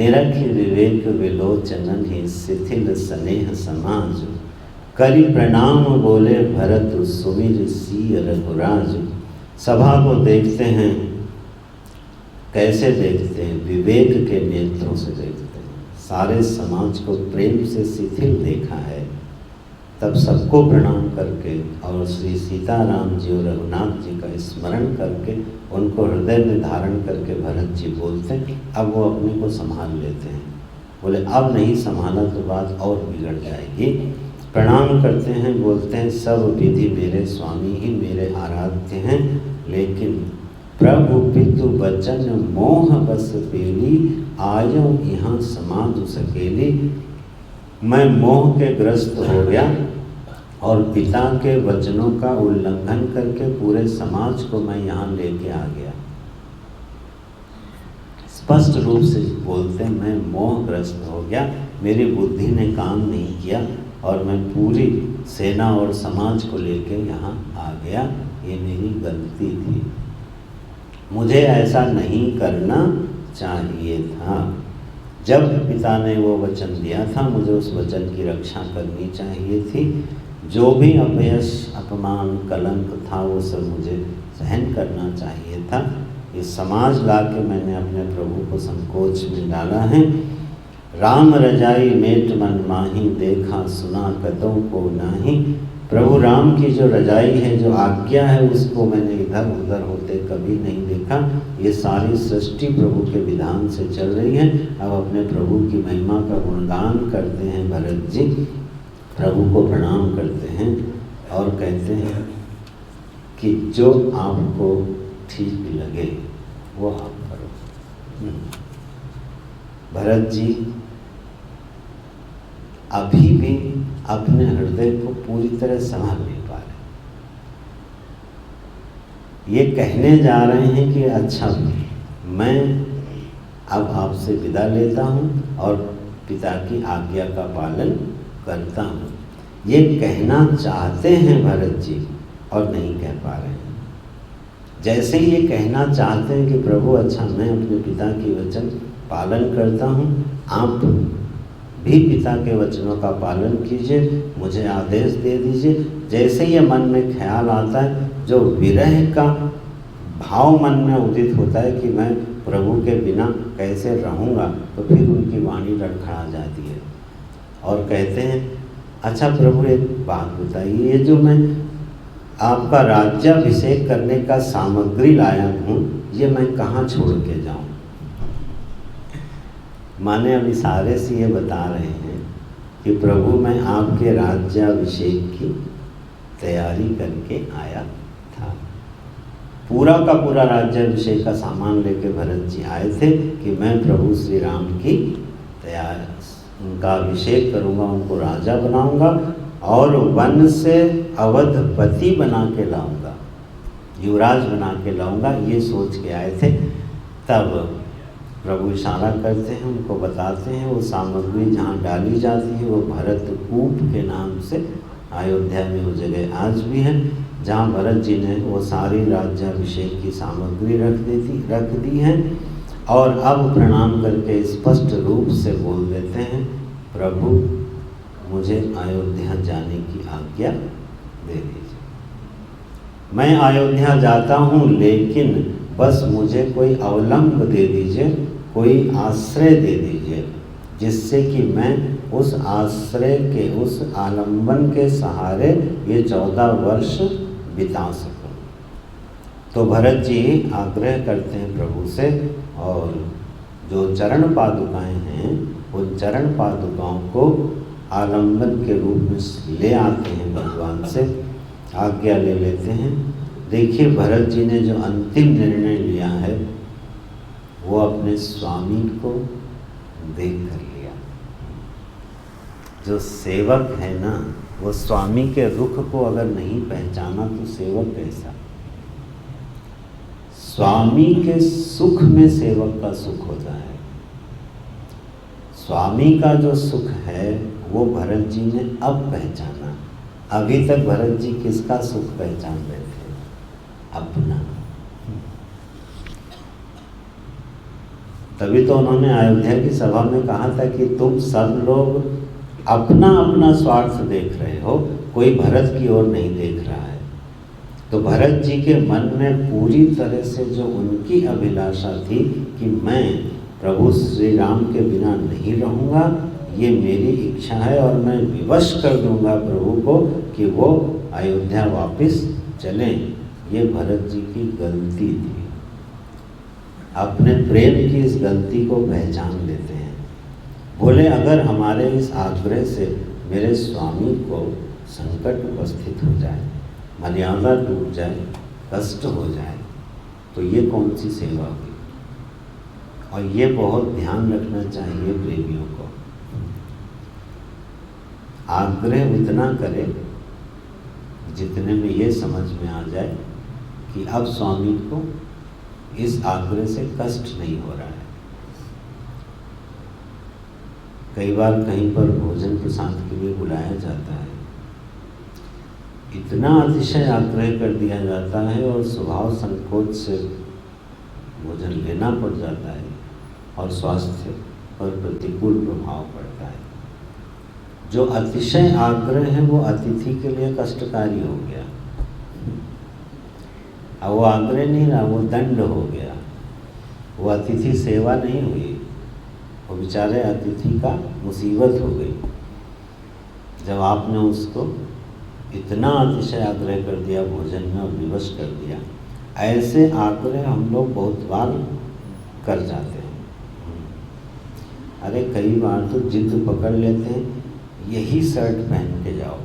निरखि विवेक विलोचनन ही शिथिल स्नेह समाज, करि प्रणाम बोले भरत सुमिर सिय रघुराज। सभा को देखते हैं, कैसे देखते हैं? विवेक के नेत्रों से देखते हैं। सारे समाज को प्रेम से शिथिल देखा है, तब सबको प्रणाम करके और श्री सीताराम जी और रघुनाथ जी का स्मरण करके उनको हृदय में धारण करके भरत जी बोलते हैं, अब वो अपने को संभाल लेते हैं। बोले अब नहीं संभाला तो बात और बिगड़ जाएगी। प्रणाम करते हैं, बोलते हैं सब विधि मेरे स्वामी ही मेरे आराध्य हैं, लेकिन प्रभु पितु बचन मोह बस पेली, आयो यहाँ समाधु सकेली। मैं मोह के ग्रस्त हो गया और पिता के वचनों का उल्लंघन करके पूरे समाज को मैं यहाँ लेके आ गया। स्पष्ट रूप से बोलते हैं, मैं मोहग्रस्त हो गया, मेरी बुद्धि ने काम नहीं किया और मैं पूरी सेना और समाज को लेके यहाँ आ गया। ये मेरी गलती थी, मुझे ऐसा नहीं करना चाहिए था। जब पिता ने वो वचन दिया था, मुझे उस वचन की रक्षा करनी चाहिए थी। जो भी अपयश, अपमान, कलंक था, वो सब मुझे सहन करना चाहिए था। ये समाज ला के मैंने अपने प्रभु को संकोच में डाला है। राम रजाई मेट मन माही, देखा सुना कदों को नाही। प्रभु राम की जो रजाई है, जो आज्ञा है, उसको मैंने इधर उधर होते कभी नहीं देखा। ये सारी सृष्टि प्रभु के विधान से चल रही है। अब अपने प्रभु की महिमा का गुणगान करते हैं भरत जी, प्रभु को प्रणाम करते हैं और कहते हैं कि जो आपको ठीक लगे वो आप करो। भरत जी अभी भी अपने हृदय को पूरी तरह संभाल नहीं पा रहे। ये कहने जा रहे हैं कि अच्छा मैं अब आपसे विदा लेता हूँ और पिता की आज्ञा का पालन करता हूँ। ये कहना चाहते हैं भरत जी और नहीं कह पा रहे हैं। जैसे ही ये कहना चाहते हैं कि प्रभु अच्छा मैं अपने पिता की वचन पालन करता हूँ, आप भी पिता के वचनों का पालन कीजिए, मुझे आदेश दे दीजिए। जैसे ये मन में ख्याल आता है, जो विरह का भाव मन में उदित होता है कि मैं प्रभु के बिना कैसे रहूँगा, तो फिर उनकी वाणी लड़खड़ा जाती है और कहते हैं अच्छा प्रभु एक बात बताइए, ये जो मैं आपका राज्याभिषेक करने का सामग्री लाया हूँ, ये मैं कहाँ छोड़ के जाऊँ? माने अब इशारे से ये बता रहे हैं कि प्रभु मैं आपके राज्याभिषेक की तैयारी करके आया था। पूरा का पूरा राज्याभिषेक का सामान लेके भरत जी आए थे कि मैं प्रभु श्री राम की उनका अभिषेक करूँगा, उनको राजा बनाऊँगा और वन से अवधपति बना के लाऊँगा, युवराज बना के लाऊँगा, ये सोच के आए थे। तब प्रभु इशारा करते हैं, उनको बताते हैं वो सामग्री जहाँ डाली जाती है वो भरत कूप के नाम से अयोध्या में वो जगह आज भी है, जहाँ भरत जी ने वो सारी राज्याभिषेक की सामग्री रख दी है। और अब प्रणाम करके स्पष्ट रूप से बोल देते हैं, प्रभु मुझे अयोध्या जाने की आज्ञा दे दीजिए। मैं अयोध्या जाता हूँ, लेकिन बस मुझे कोई अवलंब दे दीजिए, कोई आश्रय दे दीजिए, जिससे कि मैं उस आश्रय के, उस आलंबन के सहारे ये 14 वर्ष बिता सकूं। तो भरत जी आग्रह करते हैं प्रभु से और जो चरण पादुकाएं हैं उन चरण पादुकाओं को आलंबन के रूप में ले आते हैं, भगवान से आज्ञा ले लेते हैं। देखिए भरत जी ने जो अंतिम निर्णय लिया है वो अपने स्वामी को देख कर लिया। जो सेवक है ना, वो स्वामी के रुख को अगर नहीं पहचाना तो सेवक कैसा? स्वामी के सुख में सेवक का सुख होता है। स्वामी का जो सुख है वो भरत जी ने अब पहचाना। अभी तक भरत जी किसका सुख पहचान रहे थे? अपना। तभी तो उन्होंने अयोध्या की सभा में कहा था कि तुम सब लोग अपना अपना स्वार्थ देख रहे हो, कोई भरत की ओर नहीं देख रहा है। तो भरत जी के मन में पूरी तरह से जो उनकी अभिलाषा थी कि मैं प्रभु श्री राम के बिना नहीं रहूँगा, ये मेरी इच्छा है और मैं विवश कर दूंगा प्रभु को कि वो अयोध्या वापस चलें, ये भरत जी की गलती थी। अपने प्रेम की इस गलती को पहचान लेते हैं। बोले अगर हमारे इस आग्रह से मेरे स्वामी को संकट उपस्थित हो जाए, मर्यादा टूट जाए, कष्ट हो जाए, तो ये कौन सी सेवा हुई। और ये बहुत ध्यान रखना चाहिए प्रेमियों को। आग्रह उतना करे जितने में ये समझ में आ जाए कि अब स्वामी को इस आग्रह से कष्ट नहीं हो रहा है। कई बार कहीं पर भोजन प्रसाद के लिए बुलाया जाता है, इतना अतिशय आग्रह कर दिया जाता है और स्वभाव संकोच से भोजन लेना पड़ जाता है और स्वास्थ्य पर प्रतिकूल प्रभाव पड़ता है। जो अतिशय आग्रह है वो अतिथि के लिए कष्टकारी हो गया। अब वो आग्रह नहीं रहा, वो दंड हो गया। वो अतिथि सेवा नहीं हुई, वो बेचारे अतिथि का मुसीबत हो गई। जब आपने उसको इतना अतिशय आग्रह कर दिया, भोजन में और विवश कर दिया। ऐसे आग्रह हम लोग बहुत बार कर जाते हैं। अरे कई बार तो जिद पकड़ लेते हैं, यही शर्ट पहन के जाओ,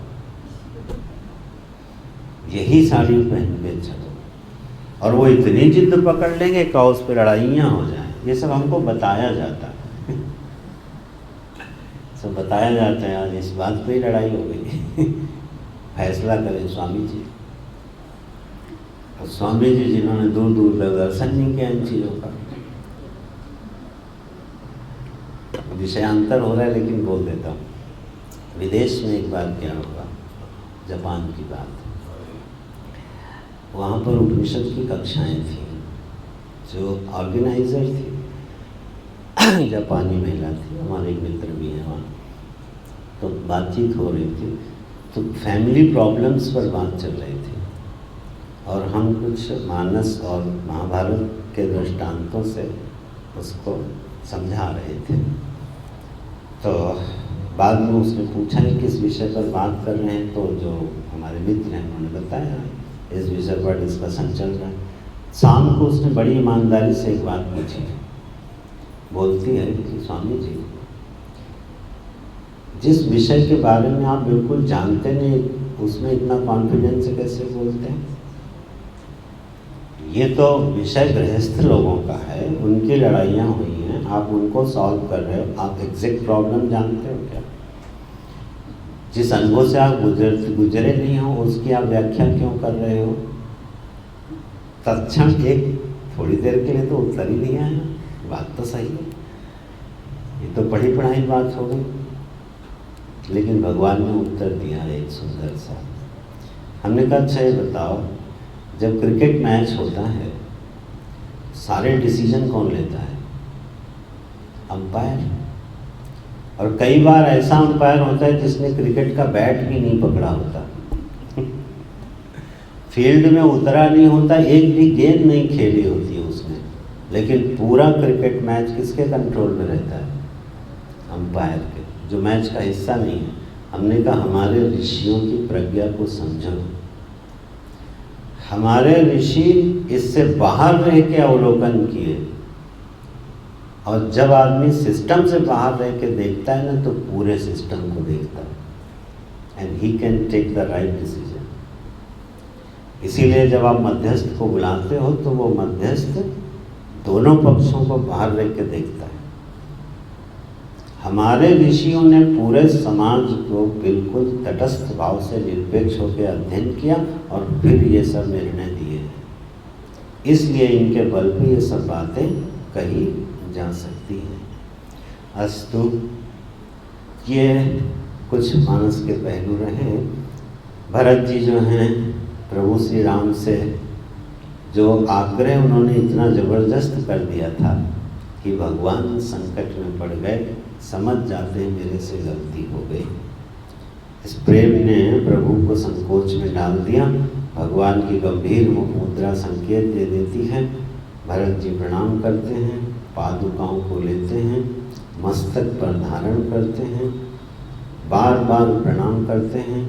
यही साड़ी पहन के चलो, और वो इतनी जिद पकड़ लेंगे कि उस पर लड़ाइयाँ हो जाएं। ये सब हमको बताया जाता है। सब बताया जाता है, आज इस बात पे ही लड़ाई हो गई। फैसला करें स्वामी जी। और स्वामी जी जिन्होंने दूर दूर तक दर्शन नहीं किया इन चीज़ों का, विषयांतर हो रहा है लेकिन बोल देता हूँ। विदेश में एक बार क्या हुआ, जापान की बात। वहाँ पर उपनिषद की कक्षाएं थी। जो ऑर्गेनाइज़र थी जापानी महिला थी, हमारे एक मित्र भी हैं वहाँ। तो बातचीत हो रही थी, तो फैमिली प्रॉब्लम्स पर बात चल रही थी और हम कुछ मानस और महाभारत के दृष्टांतों से उसको समझा रहे थे। तो बाद में उसने पूछा कि किस विषय पर बात कर रहे हैं, तो जो हमारे मित्र हैं उन्होंने बताया इस विषय पर डिस्कशन चल रहा है। शाम को उसने बड़ी ईमानदारी से एक बात पूछी। बोलती है कि स्वामी जी, जिस विषय के बारे में आप बिल्कुल जानते नहीं, उसमें इतना कॉन्फिडेंस से कैसे बोलते हैं। ये तो विषय गृहस्थ लोगों का है, उनकी लड़ाइयाँ हुई हैं, आप उनको सॉल्व कर रहे हो। आप एग्जैक्ट प्रॉब्लम जानते हो क्या? जिस अनुभव से आप गुजरे नहीं हो, उसकी आप व्याख्या क्यों कर रहे हो? तत्क्षण एक थोड़ी देर के लिए तो उत्तर ही नहीं आया। बात तो सही है, ये तो पढ़ी पढ़ाई बात हो गई। लेकिन भगवान ने उत्तर दिया एक सुंदर सा। हमने कहा अच्छा ये बताओ, जब क्रिकेट मैच होता है सारे डिसीजन कौन लेता है? अंपायर। और कई बार ऐसा अंपायर होता है जिसने क्रिकेट का बैट भी नहीं पकड़ा होता, फील्ड में उतरा नहीं होता, एक भी गेंद नहीं खेली होती है उसने, लेकिन पूरा क्रिकेट मैच किसके कंट्रोल में रहता है? अंपायर के, जो मैच का हिस्सा नहीं है। हमने कहा हमारे ऋषियों की प्रज्ञा को समझो। हमारे ऋषि इससे बाहर रह के अवलोकन किए, और जब आदमी सिस्टम से बाहर रह के देखता है ना, तो पूरे सिस्टम को देखता है and he can take the right decision. इसीलिए जब आप मध्यस्थ को बुलाते हो तो वो मध्यस्थ दोनों पक्षों को बाहर रह के देखता है। हमारे ऋषियों ने पूरे समाज को बिल्कुल तटस्थ भाव से निरपेक्ष होकर अध्ययन किया और फिर ये सब निर्णय दिए। इसलिए इनके बल पर ये सब बातें कही जा सकती हैं। अस्तु, ये कुछ मानस के पहलू रहे। भरत जी जो हैं, प्रभु श्री राम से जो आग्रह उन्होंने इतना ज़बरदस्त कर दिया था कि भगवान संकट में पड़ गए, समझ जाते हैं मेरे से गलती हो गई। इस प्रेम ने प्रभु को संकोच में डाल दिया। भगवान की गंभीर मुख मुद्रा संकेत दे देती है। भरत जी प्रणाम करते हैं, पादुकाओं को लेते हैं, मस्तक पर धारण करते हैं, बार बार प्रणाम करते हैं।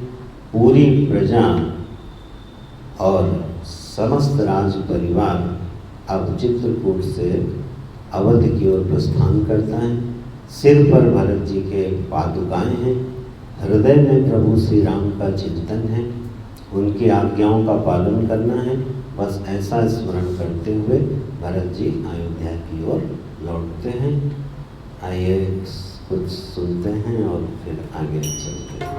पूरी प्रजा और समस्त राज परिवार अब चित्रकूट से अवध की ओर प्रस्थान करता है। सिर पर भरत जी के पादुकाएं हैं, हृदय में प्रभु श्री राम का चिंतन है, उनकी आज्ञाओं का पालन करना है। बस ऐसा स्मरण करते हुए भरत जी अयोध्या की ओर लौटते हैं। आइए कुछ सुनते हैं और फिर आगे चलते हैं।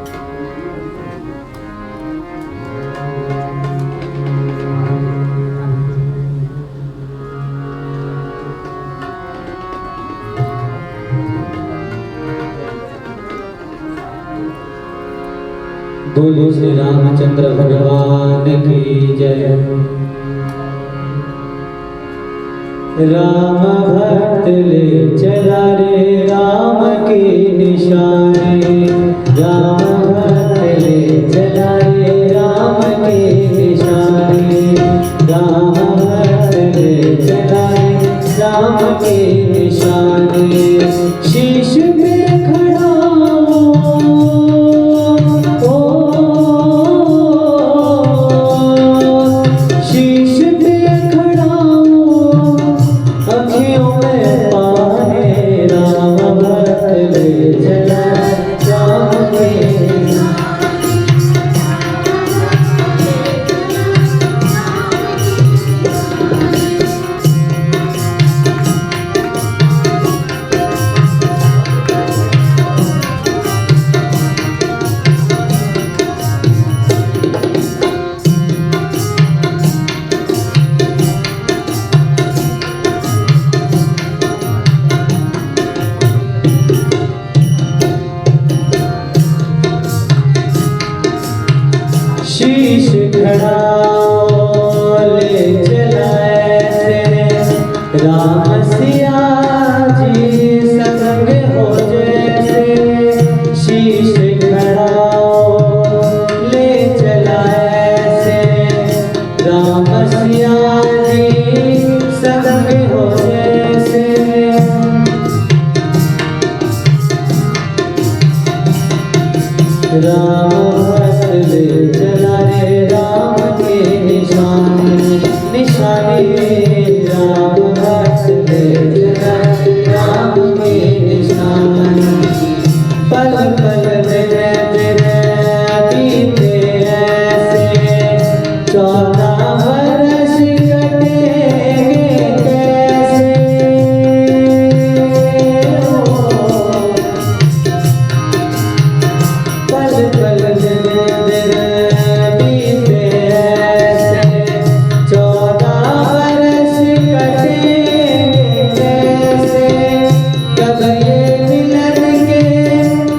बोलो श्री रामचंद्र भगवान की जय। राम भक्त ले चला रे राम के निशाने, राम भक्त ले चला रे राम के निशाने, राम भक्त ले चला रे राम के निशाने। शीश पे खड़ा शीश खड़ा ले चला ऐसे राम सिया जी संग हो जैसे। शीश खड़ा ले चला ऐसे राम सिया जी संग हो जैसे। राम भक्त ले चला रे राम के निशाने, निशाने राम भक्त ले चला राम के निशाने। पल पल दिन बीते ऐसे 14 वर्ष कटेंगे कैसे। पल पल दिन बीते ऐसे 14 वर्ष कटेंगे कैसे। कब ये मिलन के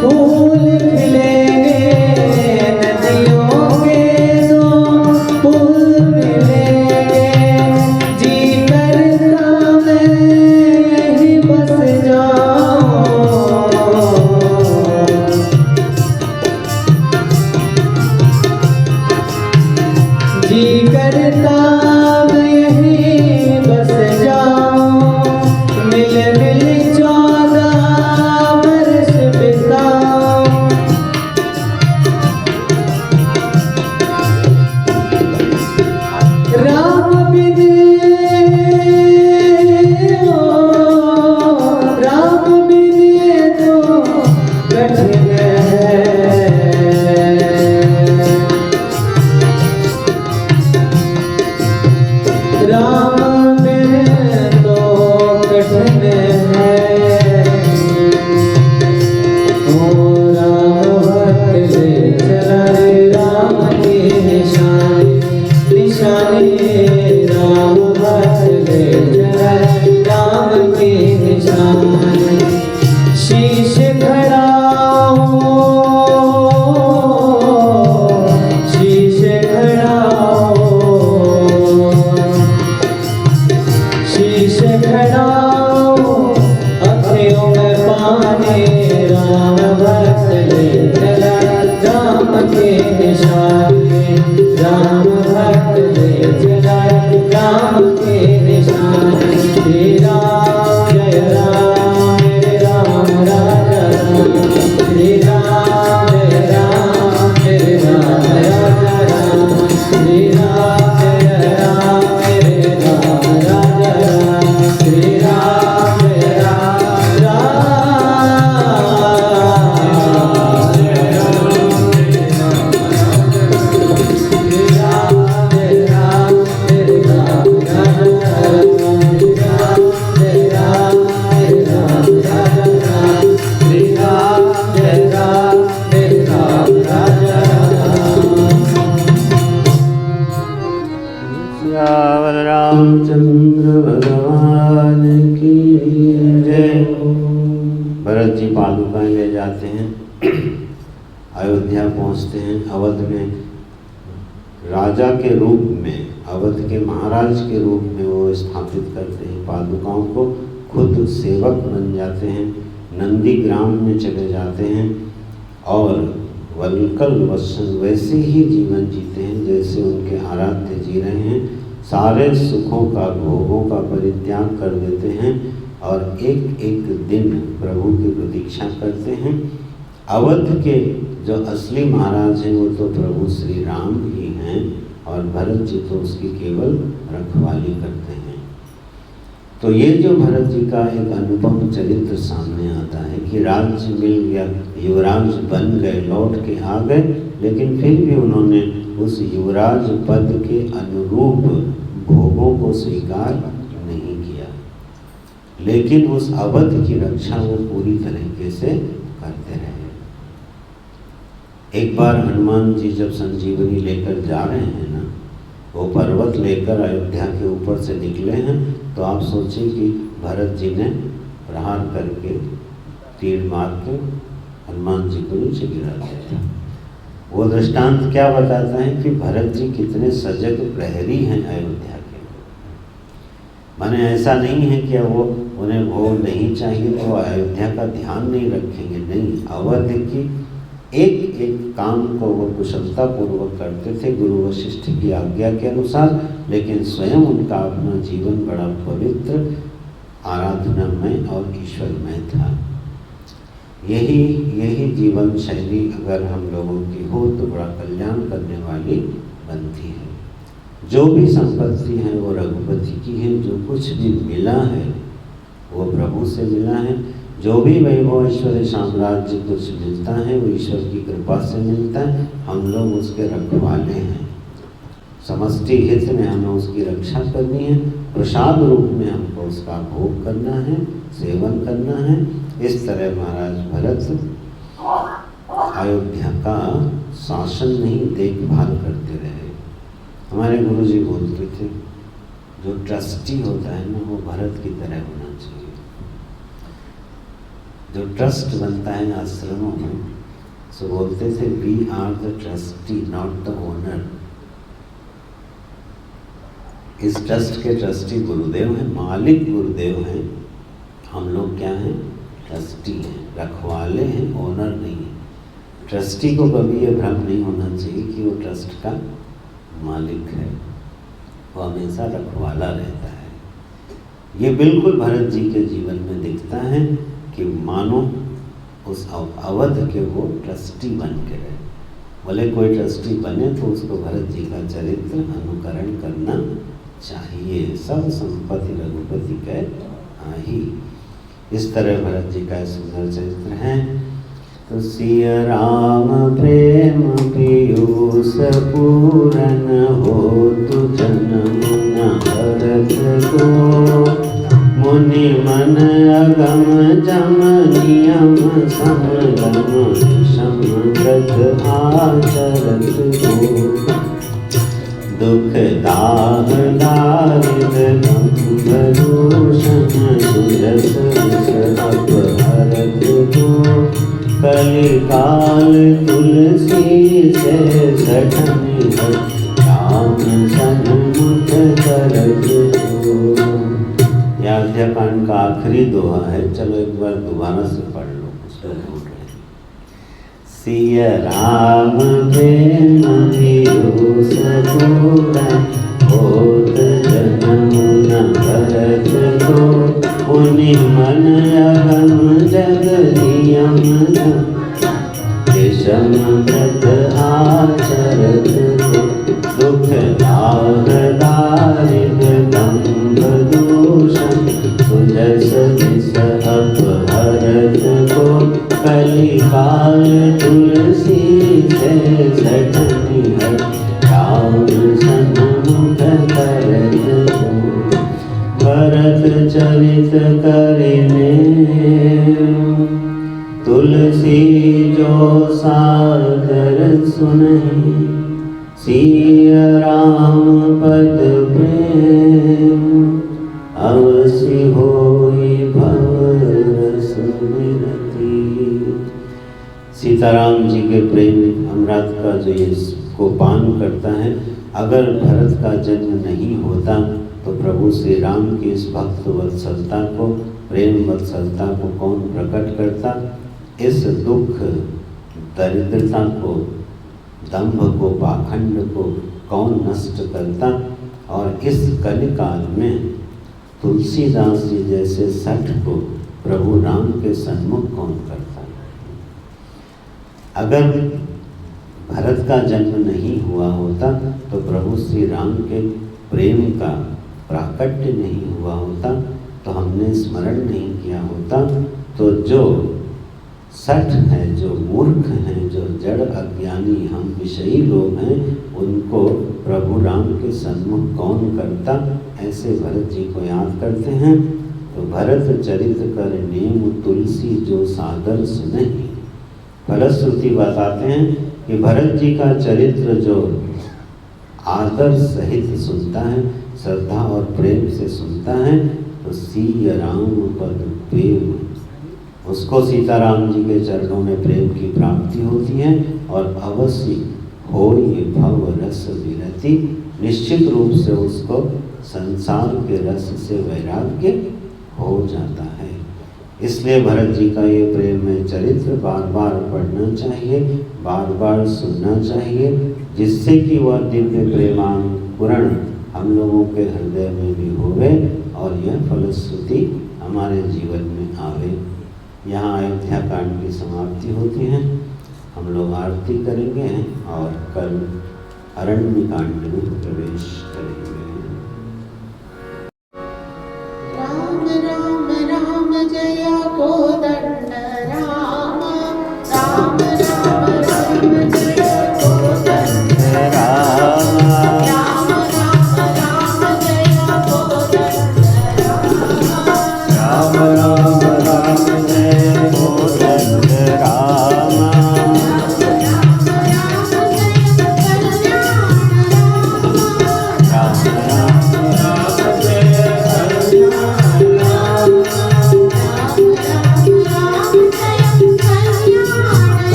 फूल खिलेंगे, नदियों के दो पुल मिलेंगे। जी करता मैं यहीं बस जाऊं, जी करता मैं यहीं बस जाऊं। मिल मिल 14 वर्ष बिताऊं। राम बिन राम बिन ये तो कठिन है। राम बिन तो कठिन है। ओ राम भक्त ले चला रे राम के निशाने, निशाने राम भक्त ले चला रे राम के निशाने। शीश खड़ा हो, शीश खड़ा हो,
राजा के रूप में, अवध के महाराज के रूप में वो स्थापित करते हैं पादुकाओं को, खुद सेवक बन जाते हैं, नंदी ग्राम में चले जाते हैं और वल्कल वसन वैसे ही जीवन जीते हैं जैसे उनके आराध्य जी रहे हैं। सारे सुखों का, भोगों का परित्याग कर देते हैं और एक एक दिन प्रभु की प्रतीक्षा करते हैं। अवध के जो असली महाराज हैं वो तो प्रभु श्री राम ही हैं और भरत जी तो उसकी केवल रखवाली करते हैं। तो ये जो भरत जी का एक अनुपम चरित्र सामने आता है कि राज्य मिल गया, युवराज बन गए, लौट के आ गए, लेकिन फिर भी उन्होंने उस युवराज पद के अनुरूप भोगों को स्वीकार नहीं किया, लेकिन उस अवध की रक्षा वो पूरी तरीके से करते रहे। एक बार हनुमान जी जब संजीवनी लेकर जा रहे हैं ना, वो पर्वत लेकर अयोध्या के ऊपर से निकले हैं, तो आप सोचें कि भरत जी ने प्रहार करके तीर मार के हनुमान जी को नीचे गिरा दिया था। वो दृष्टांत क्या बताता है कि भरत जी कितने सजग प्रहरी हैं अयोध्या के। माने ऐसा नहीं है कि वो उन्हें भोग नहीं चाहिए तो अयोध्या का ध्यान नहीं रखेंगे, नहीं, अवध की एक एक काम को वो कुशलता पूर्वक करते थे गुरु वशिष्ठ की आज्ञा के अनुसार, लेकिन स्वयं उनका अपना जीवन बड़ा पवित्र, आराधनामय और ईश्वरमय था। यही जीवन शैली अगर हम लोगों की हो तो बड़ा कल्याण करने वाली बनती है। जो भी संपत्ति है वो रघुपति की है, जो कुछ भी मिला है वो प्रभु से मिला है, जो भी वैभव ऐश्वर्य साम्राज्य कुछ मिलता है वो ईश्वर की कृपा से मिलता है। हम लोग उसके रखवाले हैं, समष्टि हित में हमें उसकी रक्षा करनी है, प्रसाद रूप में हमको उसका भोग करना है, सेवन करना है। इस तरह महाराज भरत अयोध्या का शासन नहीं देखभाल करते रहे। हमारे गुरु जी बोलते थे जो ट्रस्टी होता है ना वो भरत की तरह होना चाहिए। जो ट्रस्ट बनता है आश्रमों में, सो बोलते थे we are the trustee not the owner. इस ट्रस्ट के ट्रस्टी गुरुदेव हैं, मालिक गुरुदेव हैं, हम लोग क्या हैं, ट्रस्टी हैं, रखवाले हैं, ओनर नहीं है। ट्रस्टी को कभी ये भ्रम नहीं होना चाहिए कि वो ट्रस्ट का मालिक है, वो हमेशा रखवाला रहता है। ये बिल्कुल भरत जी के जीवन में दिखता है कि मानो उस अवध के वो ट्रस्टी बन के रहे। भले कोई ट्रस्टी बने तो उसको भरत जी का चरित्र अनुकरण करना चाहिए। सब संपत्ति रघुपति के ही। इस तरह भरत जी का सुंदर चरित्र है। तो सिया राम प्रेम पीयूष पूरन हो तु जन्म न भरत को, मुनि मन अगम जम नियम समगम समृत आचरत हो, दुख दाह दारिद्र भूषण सुरस अपहरत हो, कलिकाल तुलसी से सठन राम सन्मुख करत हो। यह अध्याकांड का आखिरी दोहा है। चलो एक बार दोबारा से पढ़ लो, कुछ लोग बोल रहे हैं। सिया राम प्रेम पीयूष पूरन होत जन्म न भरत को, मुनि मन अगम जग नियम समृत आचरत हो, दुख दाह दारिद्र दंभ दूषण सुजस दिस अपहरत को, कलिकाल तुलसी से सठनी है राम सन्मुख करत हो। भरत चरित करिने तुलसी जो सादर सुनहि, सिया राम पद प्रेम अवसि होई भव रस मिरति। सीताराम जी के प्रेम अमृत का जो ये को पान करता है। अगर भरत का जन्म नहीं होता तो प्रभु श्री राम की इस भक्त वत्सलता को, प्रेम वत्सलता को कौन प्रकट करता? इस दुख, दरिद्रता को, दंभ को, पाखंड को कौन नष्ट करता? और इस कलिकाल में तुलसीदास जी जैसे सठ को प्रभु राम के सन्मुख कौन करता? अगर भरत का जन्म नहीं हुआ होता तो प्रभु श्री राम के प्रेम का प्राकट्य नहीं हुआ होता, तो हमने स्मरण नहीं किया होता, तो जो सठ हैं, जो मूर्ख हैं, जो जड़ अज्ञानी हम विषयी लोग हैं, उनको प्रभु राम के सन्मुख कौन करता? ऐसे भरत जी को याद करते हैं। तो भरत चरित्र कर नेम तुलसी जो सादर्श नहीं। फलश्रुति बताते हैं कि भरत जी का चरित्र जो आदर सहित सुनता है, श्रद्धा और प्रेम से सुनता है, तो सीय राम पद प्रेम, उसको सीताराम जी के चरणों में प्रेम की प्राप्ति होती है और अवश्य हो ये भव रस विरति, निश्चित रूप से उसको संसार के रस से वैराग्य हो जाता है। इसलिए भरत जी का ये प्रेम में चरित्र बार बार पढ़ना चाहिए, बार बार सुनना चाहिए, जिससे कि वह दिव्य प्रेमांकुरण हम लोगों के हृदय में भी होवे और यह फलश्रुति हमारे जीवन में आवे। यहाँ अयोध्या कांड की समाप्ति होती है। हम लोग आरती करेंगे और कल अरण्य कांड में प्रवेश करेंगे।
राम राम राम जय कोदंड राम, राम राम राम जय कोदंड राम, राम राम राम जय कोदंड राम,
राम राम जय कोदंड राम,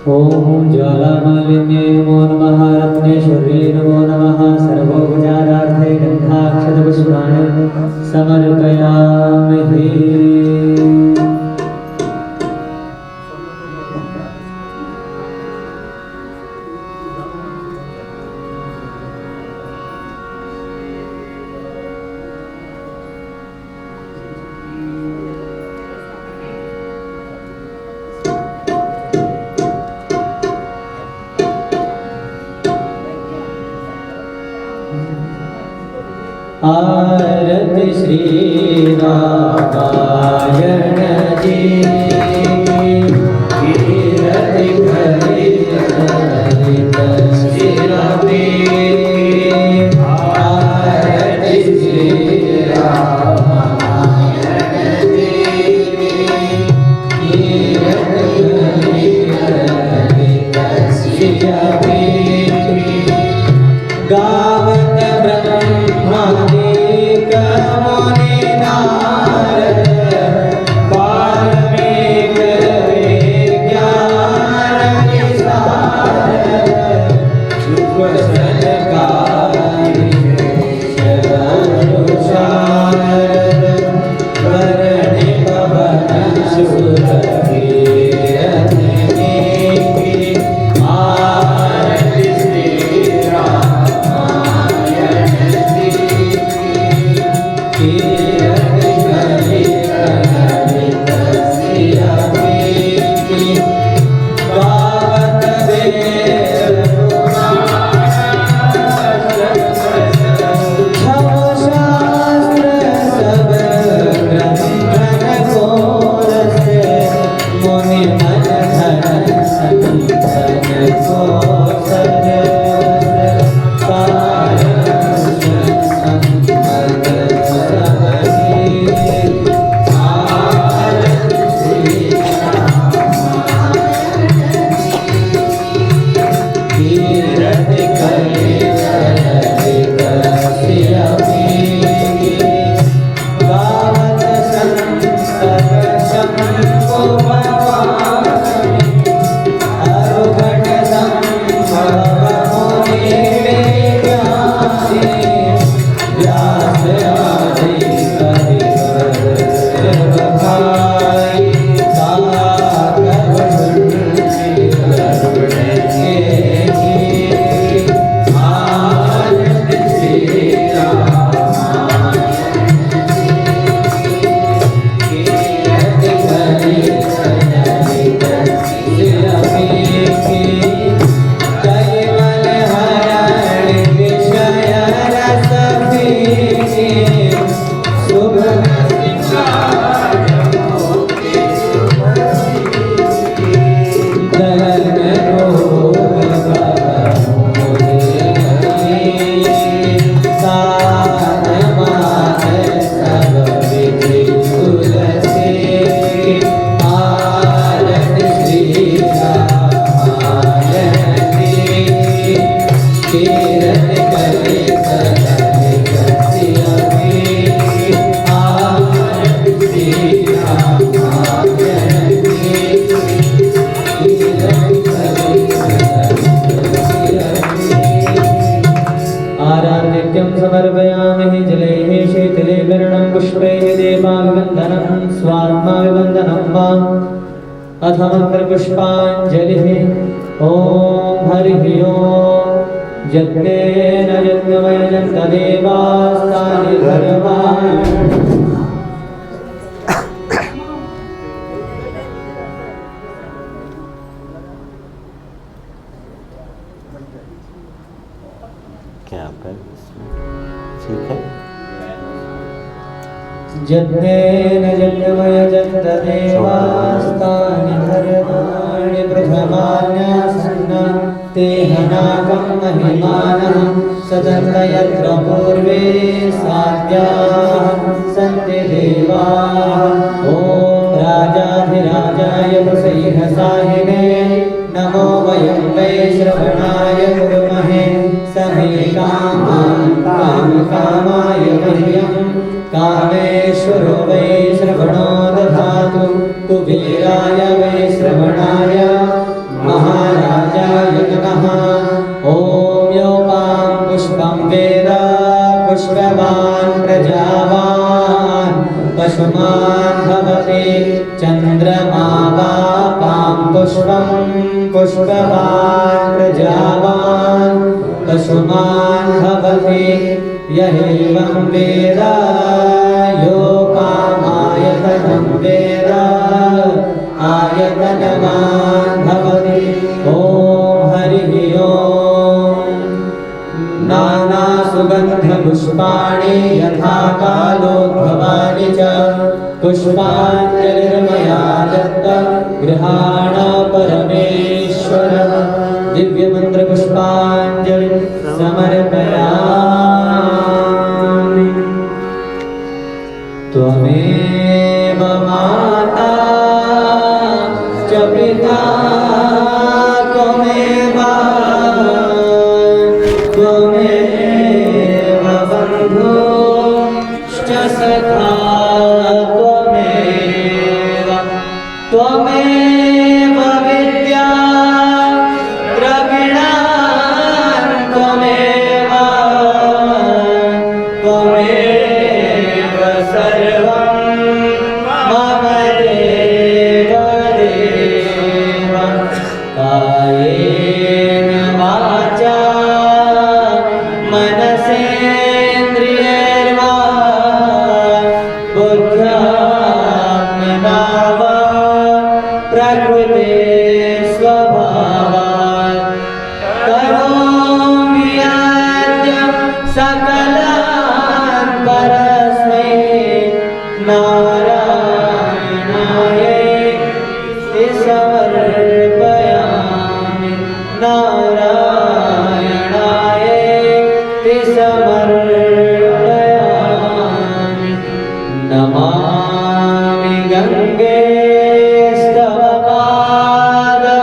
ओम ज्वालामालिन्ये नमो नमः, रत्नेश्वर्ये नमो नमः, सर्वोपचारार्थे गन्धाक्षतपुष्पाणि समर्पयामि। आरति श्री नारायण जी कीरति हरित शिरति, आरति श्री नारायण जी कीरति हरित शिरति, गावत ब्रह्मादिक मुनि नारद वाल्मीकि पुष्पाञ्जलिः। ॐ हरिः ॐ। यज्ञेन यज्ञमयं तदेवास्तानि धर्माणि।
क्या कर ठीक है।
यज्ञेन यज्ञमयं तदेवास्तानि धर्माणि प्रथमान्यासन्न तेहनाकं महिमानः सदन्त यत्र पूर्वे साध्याः सन्ति देवाः। ॐ राजाधिराजाय प्रसीदसाहिने नमो वयं वै श्रवणाय कुर्महे समे कामान् कामकामाय मह्यं कामेश्वरो वै श्रवणो दधातु कुबेराय वै श्रवणाय महाराजाय नमः। ॐ योपां पुष्पं वेद पुष्पवान् प्रजावान् पशुमान् भवति चन्द्रमा वापां पुष्पं पुष्पवान् प्रजावान् पशुमान् भवति यहेवं वेद योपामायतनं वेद आयतनवान् भवति। ॐ हरिः ॐ। नानासुगन्धपुष्पाणि यथा कालोद्भवानि च पुष्पाञ्जलिर्मया दत्तं गृहाण परमेश्वर। दिव्यमन्त्रपुष्पाञ्जलिं समर्पयामि। त्वमेव माता च पिता त्वमेव त्वमेव बन्धुश्च सखा त्वमेव त्वमेव विद्या द्रविणान् त्वमेव त्वमेव सर्वं मम देव देव। कायेन वाचा मनसेन्द्रियैर्वा बुद्ध्यात्मना वा प्रकृते स्वभावात् करोमि यद्यत् सकलान् परस्मै नारायणायेति समर्पयामि। नारायणायेति समर्पयामि। नमामि गङ्गे स्तव पादपङ्कजं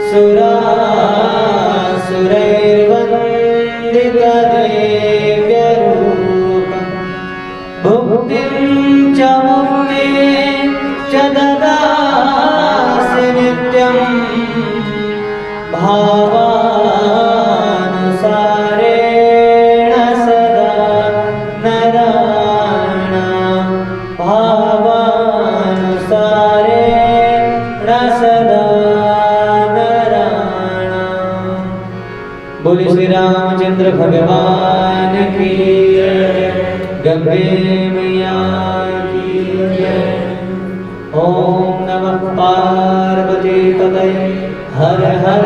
सुरासुरैर्वन्दितदिव्यरूपम्। भुक्तिं च मुक्तिं च ददासि नित्यं भावानुसारेण सदा नराणां भावानुसारेण सदा नराणां। बोले श्री रामचंद्र भगवान की जय। गंगे मैया की जय। ओम नमः पार्वती पतये हर हर